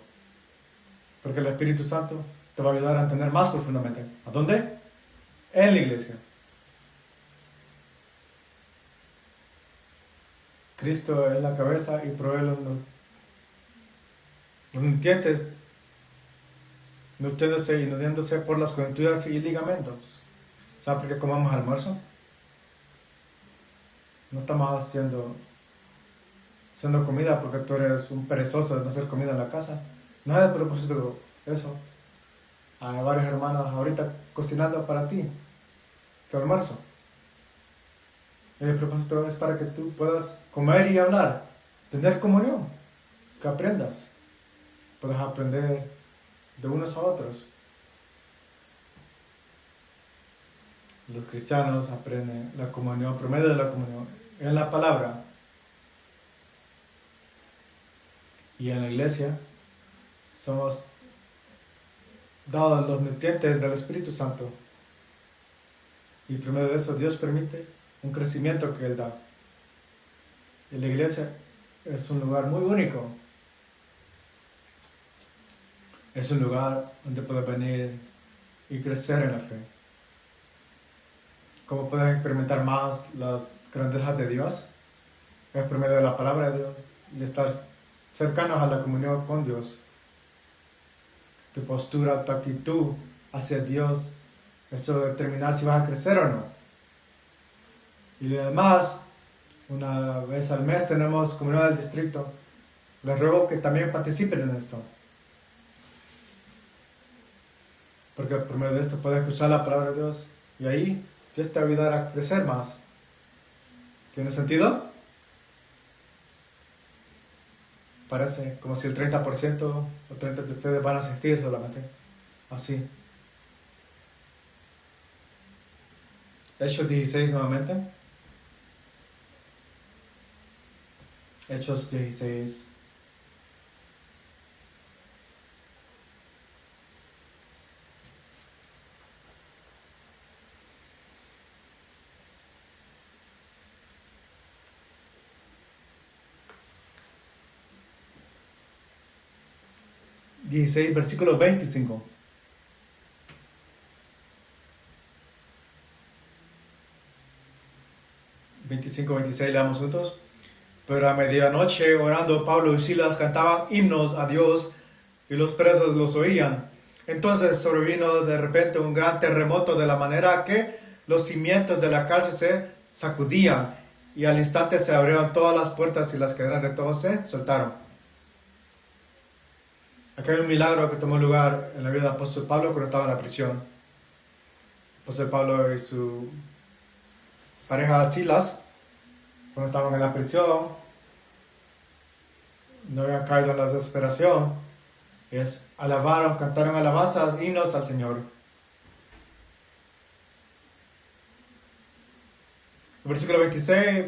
S1: porque el Espíritu Santo te va a ayudar a entender más profundamente. ¿A dónde? En la iglesia. Cristo es la cabeza y provee los nutrientes, nutriéndose y nutriéndose por las coyunturas y ligamentos. ¿Sabes por qué comemos almuerzo? No estamos haciendo comida porque tú eres un perezoso de no hacer comida en la casa. No es el propósito de eso. Hay varias hermanas ahorita cocinando para ti tu almuerzo. El propósito es para que tú puedas comer y hablar, tener comunión, que aprendas. Puedas aprender de unos a otros. Los cristianos aprenden la comunión, por medio de la comunión, en la palabra. Y en la iglesia somos dados los nutrientes del Espíritu Santo. Y por medio de eso Dios permite un crecimiento que Él da. Y la iglesia es un lugar muy único. Es un lugar donde puedes venir y crecer en la fe. ¿Cómo puedes experimentar más las grandezas de Dios? Es por medio de la palabra de Dios y estar cercanos a la comunión con Dios. Tu postura, tu actitud hacia Dios, eso va a determinar si vas a crecer o no. Y además, una vez al mes tenemos comunión del distrito. Les ruego que también participen en esto. Porque por medio de esto puedes escuchar la palabra de Dios y ahí Dios te va a ayudar a crecer más. ¿Tiene sentido? Parece como si el 30% o 30% de ustedes van a asistir solamente. Así. Hechos 16 nuevamente. Hechos 16. Versículo 25. Leamos juntos. Pero a medianoche, orando, Pablo y Silas cantaban himnos a Dios y los presos los oían. Entonces sobrevino de repente un gran terremoto, de la manera que los cimientos de la cárcel se sacudían, y al instante se abrieron todas las puertas y las cadenas de todos se soltaron. Aquí hay un milagro que tomó lugar en la vida del apóstol Pablo cuando estaba en la prisión. El apóstol Pablo y su pareja Silas, cuando estaban en la prisión, no habían caído en la desesperación, alabaron, cantaron alabanzas, himnos al Señor. El versículo 26,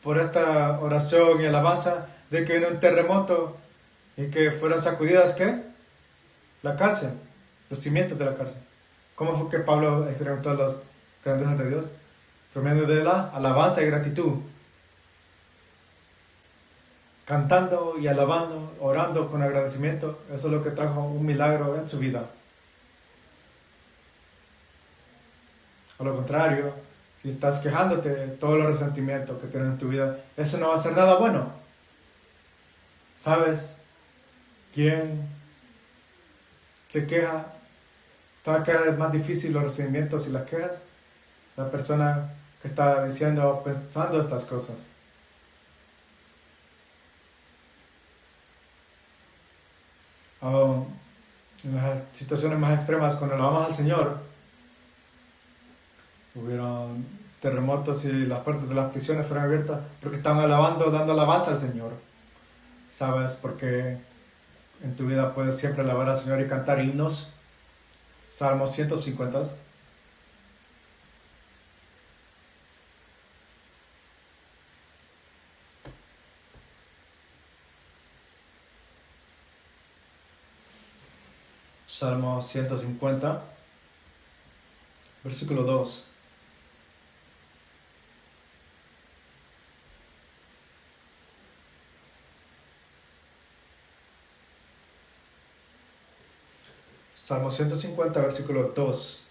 S1: por esta oración y alabanza, de que vino un terremoto y que fueron sacudidas, ¿qué? La cárcel, los cimientos de la cárcel. ¿Cómo fue que Pablo experimentó las grandezas de Dios? Por medio de la alabanza y gratitud. Cantando y alabando, orando con agradecimiento, eso es lo que trajo un milagro en su vida. A lo contrario, si estás quejándote de todos los resentimientos que tienes en tu vida, eso no va a ser nada bueno. ¿Sabes quién se queja? Cada vez más difícil los resentimientos y las quejas. La persona que está diciendo, pensando estas cosas. En las situaciones más extremas, cuando alabamos al Señor, hubieron terremotos y las puertas de las prisiones fueron abiertas porque estaban alabando, dando alabanza al Señor. ¿Sabes? Porque en tu vida puedes siempre alabar al Señor y cantar himnos. Salmo 150. Salmo 150, versículo 2. Salmo 150, versículo 2.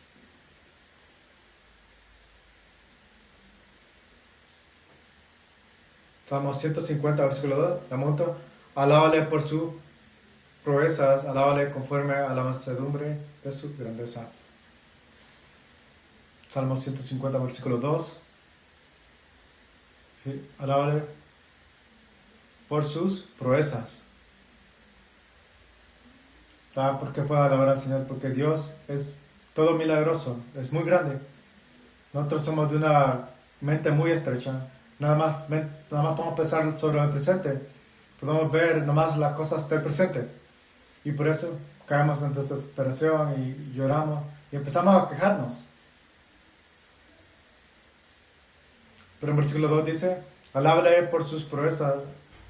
S1: Salmo 150, versículo 2. La monto. Alábale por sus proezas, alábale conforme a la mansedumbre de su grandeza. Salmo 150, versículo 2. ¿Sí? Alábale por sus proezas. ¿Sabe por qué puedo alabar al Señor? Porque Dios es todo milagroso, es muy grande. Nosotros somos de una mente muy estrecha. Nada más podemos pensar sobre el presente. Podemos ver nomás las cosas del presente. Y por eso caemos en desesperación y lloramos y empezamos a quejarnos. Pero en versículo 2 dice, alábale por sus proezas,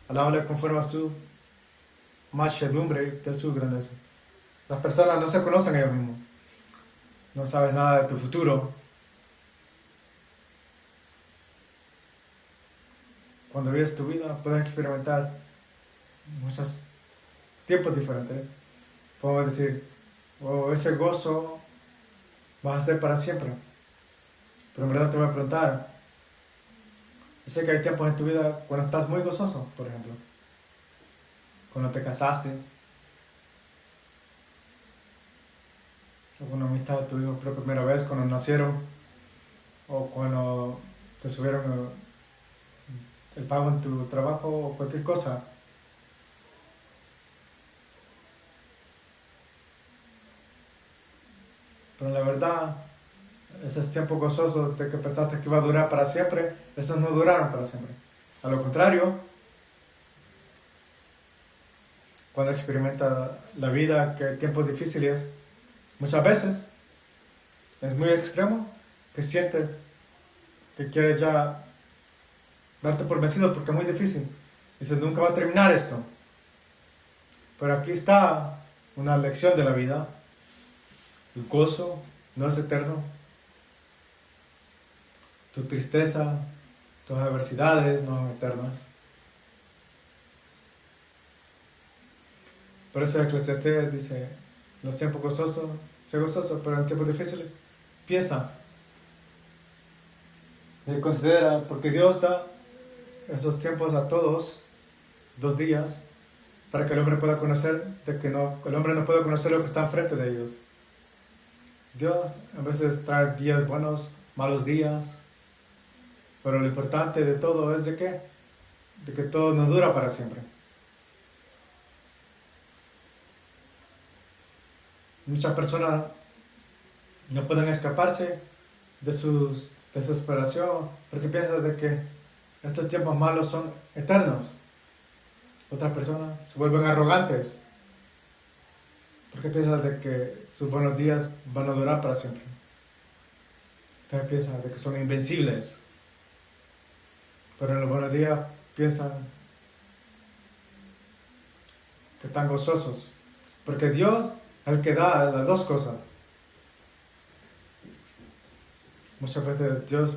S1: alábale conforme a su mansedumbre de su grandeza. Las personas no se conocen ellos mismos. No saben nada de tu futuro. Cuando vives tu vida, puedes experimentar muchos tiempos diferentes. Podemos decir, ese gozo va a ser para siempre. Pero en verdad te voy a preguntar, yo sé que hay tiempos en tu vida cuando estás muy gozoso, por ejemplo. Cuando te casaste, o cuando amistad tu hijo por primera vez, cuando nacieron, o cuando te subieron el pago en tu trabajo, o cualquier cosa. Pero la verdad, esos tiempos gozosos de que pensaste que iba a durar para siempre, esos no duraron para siempre. A lo contrario, cuando experimenta la vida, que hay tiempos difíciles, muchas veces es muy extremo, que sientes que quieres ya darte por vencido porque es muy difícil. Dices, nunca va a terminar esto. Pero aquí está una lección de la vida. El gozo no es eterno. Tu tristeza, tus adversidades no son eternas. Por eso Eclesiastés dice, en los tiempos gozosos, sé gozoso, pero en tiempos difíciles, piensa. Y considera, porque Dios da esos tiempos a todos, 2 días, para que el hombre pueda conocer, el hombre no puede conocer lo que está enfrente de ellos. Dios a veces trae días buenos, malos días, pero lo importante de todo es de que todo no dura para siempre. Muchas personas no pueden escaparse de su desesperación porque piensan de que estos tiempos malos son eternos. Otras personas se vuelven arrogantes porque piensan de que sus buenos días van a durar para siempre. Ustedes piensan de que son invencibles, pero en los buenos días piensan que están gozosos, porque Dios es el que da las dos cosas. Muchas veces Dios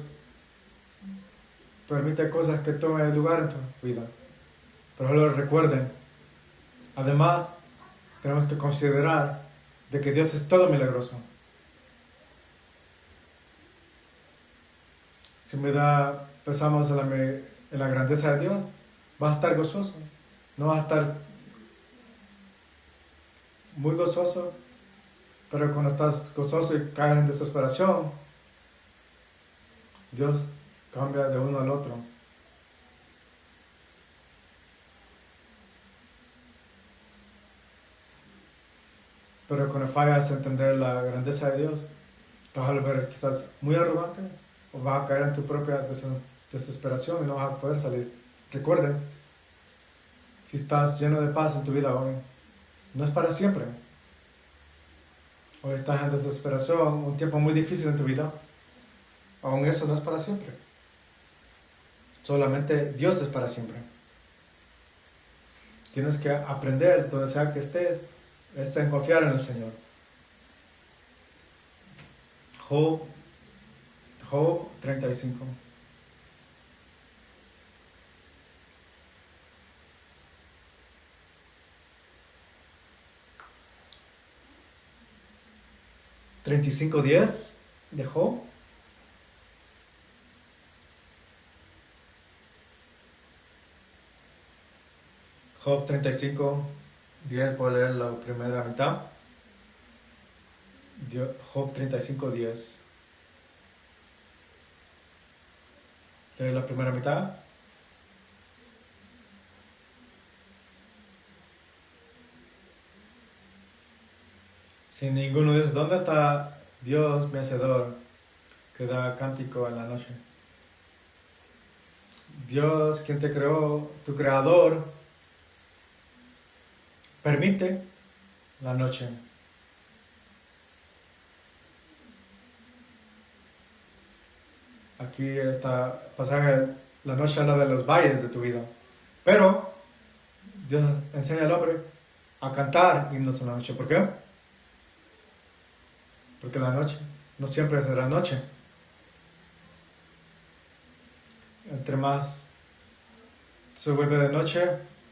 S1: permite cosas que tomen lugar en tu vida, pero lo recuerden. Además, tenemos que considerar de que Dios es todo milagroso. Si pensamos en la grandeza de Dios, vas a estar gozoso. No vas a estar muy gozoso, pero cuando estás gozoso y caes en desesperación, Dios cambia de uno al otro. Pero cuando fallas a entender la grandeza de Dios, vas a volver quizás muy arrogante o vas a caer en tu propia desesperación y no vas a poder salir. Recuerden, si estás lleno de paz en tu vida hoy, no es para siempre. Hoy estás en desesperación, un tiempo muy difícil en tu vida, aún eso no es para siempre. Solamente Dios es para siempre. Tienes que aprender, donde sea que estés, es en confiar en el Señor. Job 35. $35.10 de Job. Job 35.10, voy a leer la primera mitad. Job 35.10. Leer la primera mitad. Si ninguno dice, ¿dónde está Dios mi hacedor que da cántico en la noche? Dios, quien te creó, tu creador, permite la noche. Aquí está pasaje, la noche habla de los valles de tu vida. Pero Dios enseña al hombre a cantar himnos en la noche. ¿Por qué? Porque la noche no siempre será noche. Entre más se vuelve de noche,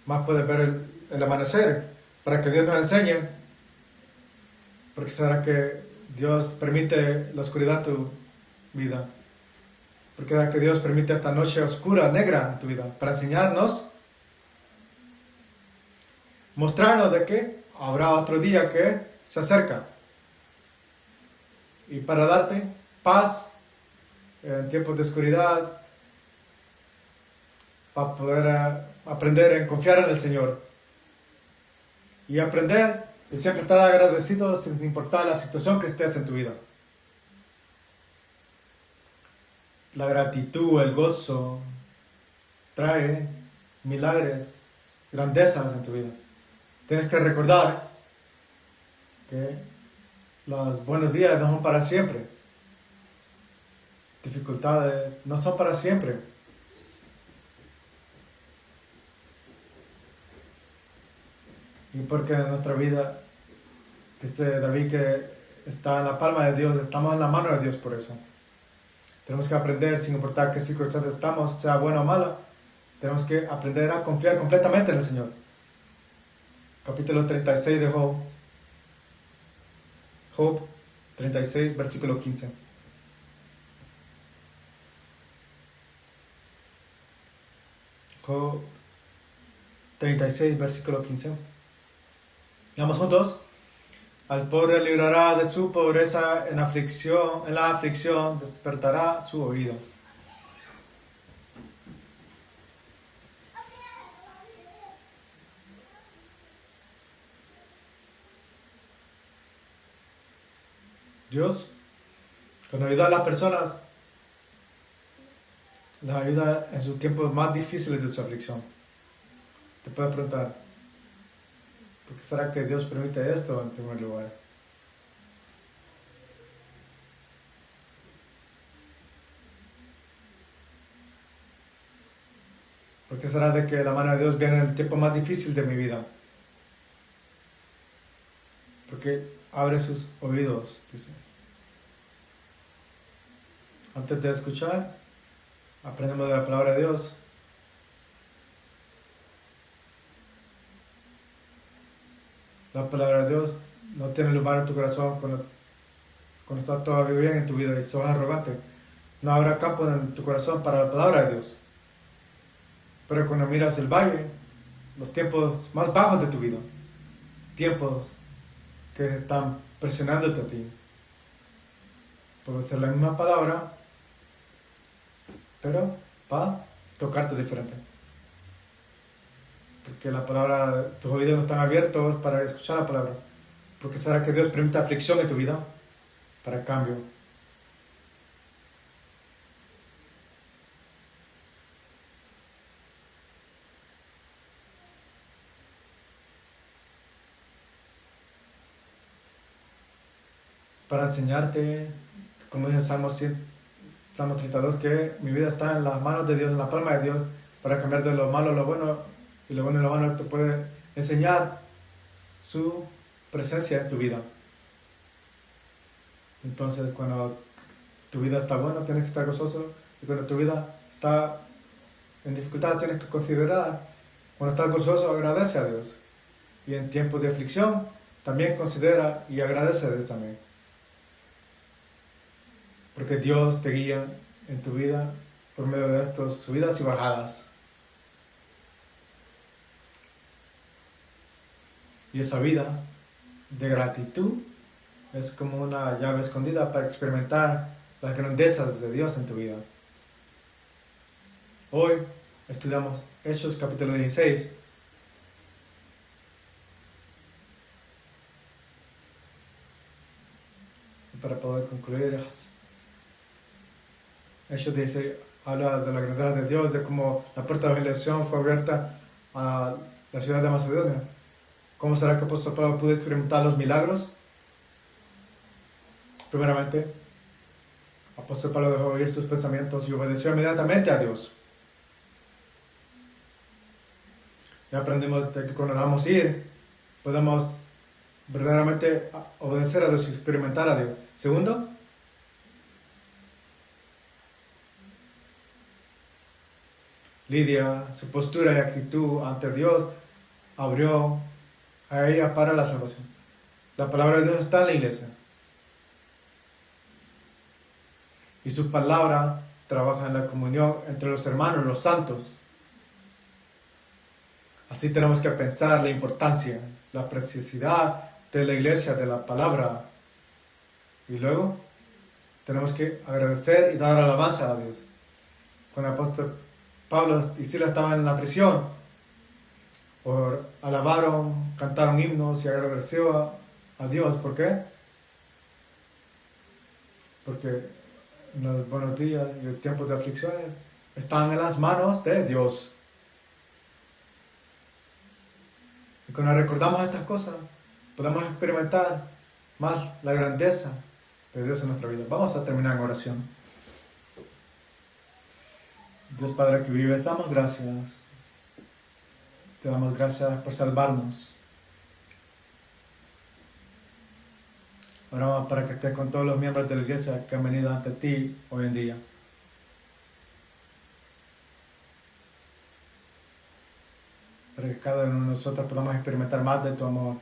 S1: más puedes ver el amanecer. Para que Dios nos enseñe. Porque será que Dios permite la oscuridad en tu vida. Porque será que Dios permite esta noche oscura, negra en tu vida. Para enseñarnos, mostrarnos de que habrá otro día que se acerca. Y para darte paz en tiempos de oscuridad, para poder aprender a confiar en el Señor. Y aprender y siempre estar agradecido sin importar la situación que estés en tu vida. La gratitud, el gozo, trae milagros, grandezas en tu vida. Tienes que recordar que los buenos días no son para siempre. Dificultades no son para siempre. Y porque en nuestra vida, dice David que está en la palma de Dios, estamos en la mano de Dios por eso. Tenemos que aprender, sin importar qué circunstancias estamos, sea buena o mala, tenemos que aprender a confiar completamente en el Señor. Capítulo 36 de Job. Job 36, versículo 15. Job 36, versículo 15. Vamos juntos. Al pobre librará de su pobreza en la aflicción despertará su oído. Dios, cuando ayuda a las personas, las ayuda en sus tiempos más difíciles de su aflicción. Te puedes preguntar, ¿por qué será que Dios permite esto en primer lugar? ¿Por qué será de que la mano de Dios viene en el tiempo más difícil de mi vida? Porque abre sus oídos, dice. Antes de escuchar, aprendemos de la palabra de Dios. La palabra de Dios no tiene lugar en tu corazón cuando está todavía bien en tu vida y sos arrogante. no habrá campo en tu corazón para la palabra de Dios. Pero cuando miras el valle, los tiempos más bajos de tu vida, tiempos que están presionándote a ti, puede ser la misma palabra, pero va a tocarte diferente. Porque la palabra, tus oídos no están abiertos para escuchar la palabra. Porque será que Dios permite aflicción en tu vida para cambio. Para enseñarte, como dice Salmo 32, que mi vida está en las manos de Dios, en la palma de Dios, para cambiar de lo malo a lo bueno, y lo bueno y lo malo te puede enseñar su presencia en tu vida. Entonces, cuando tu vida está buena, tienes que estar gozoso, y cuando tu vida está en dificultad, tienes que considerar, cuando estás gozoso, agradece a Dios. Y en tiempos de aflicción, también considera y agradece a Dios también. Porque Dios te guía en tu vida por medio de estas subidas y bajadas. Y esa vida de gratitud es como una llave escondida para experimentar las grandezas de Dios en tu vida. Hoy estudiamos Hechos capítulo 16. Y para poder concluir, Hechos 16 habla de la grandeza de Dios, de cómo la puerta de evangelización fue abierta a la ciudad de Macedonia. ¿Cómo será que el apóstol Pablo pudo experimentar los milagros? Primeramente, el apóstol Pablo dejó oír sus pensamientos y obedeció inmediatamente a Dios. Ya aprendimos de que cuando dejamos ir, podemos verdaderamente obedecer a Dios y experimentar a Dios. Segundo, Lidia, su postura y actitud ante Dios abrió a ella para la salvación. La palabra de Dios está en la iglesia. Y su palabra trabaja en la comunión entre los hermanos, los santos. Así tenemos que pensar la importancia, la preciosidad de la iglesia, de la palabra. Y luego tenemos que agradecer y dar alabanza a Dios. Cuando el apóstol Pablo y Silas estaban en la prisión, alabaron, cantaron himnos y agradeció a Dios. ¿Por qué? Porque en los buenos días y los tiempos de aflicciones están en las manos de Dios. Y cuando recordamos estas cosas, podemos experimentar más la grandeza de Dios en nuestra vida. Vamos a terminar en oración. Dios Padre que vives, damos gracias. Te damos gracias por salvarnos. Oramos para que estés con todos los miembros de la iglesia que han venido ante ti hoy en día. Para que cada uno de nosotros podamos experimentar más de tu amor.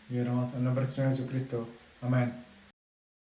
S1: Y oramos en el nombre del Señor Jesucristo. Amén.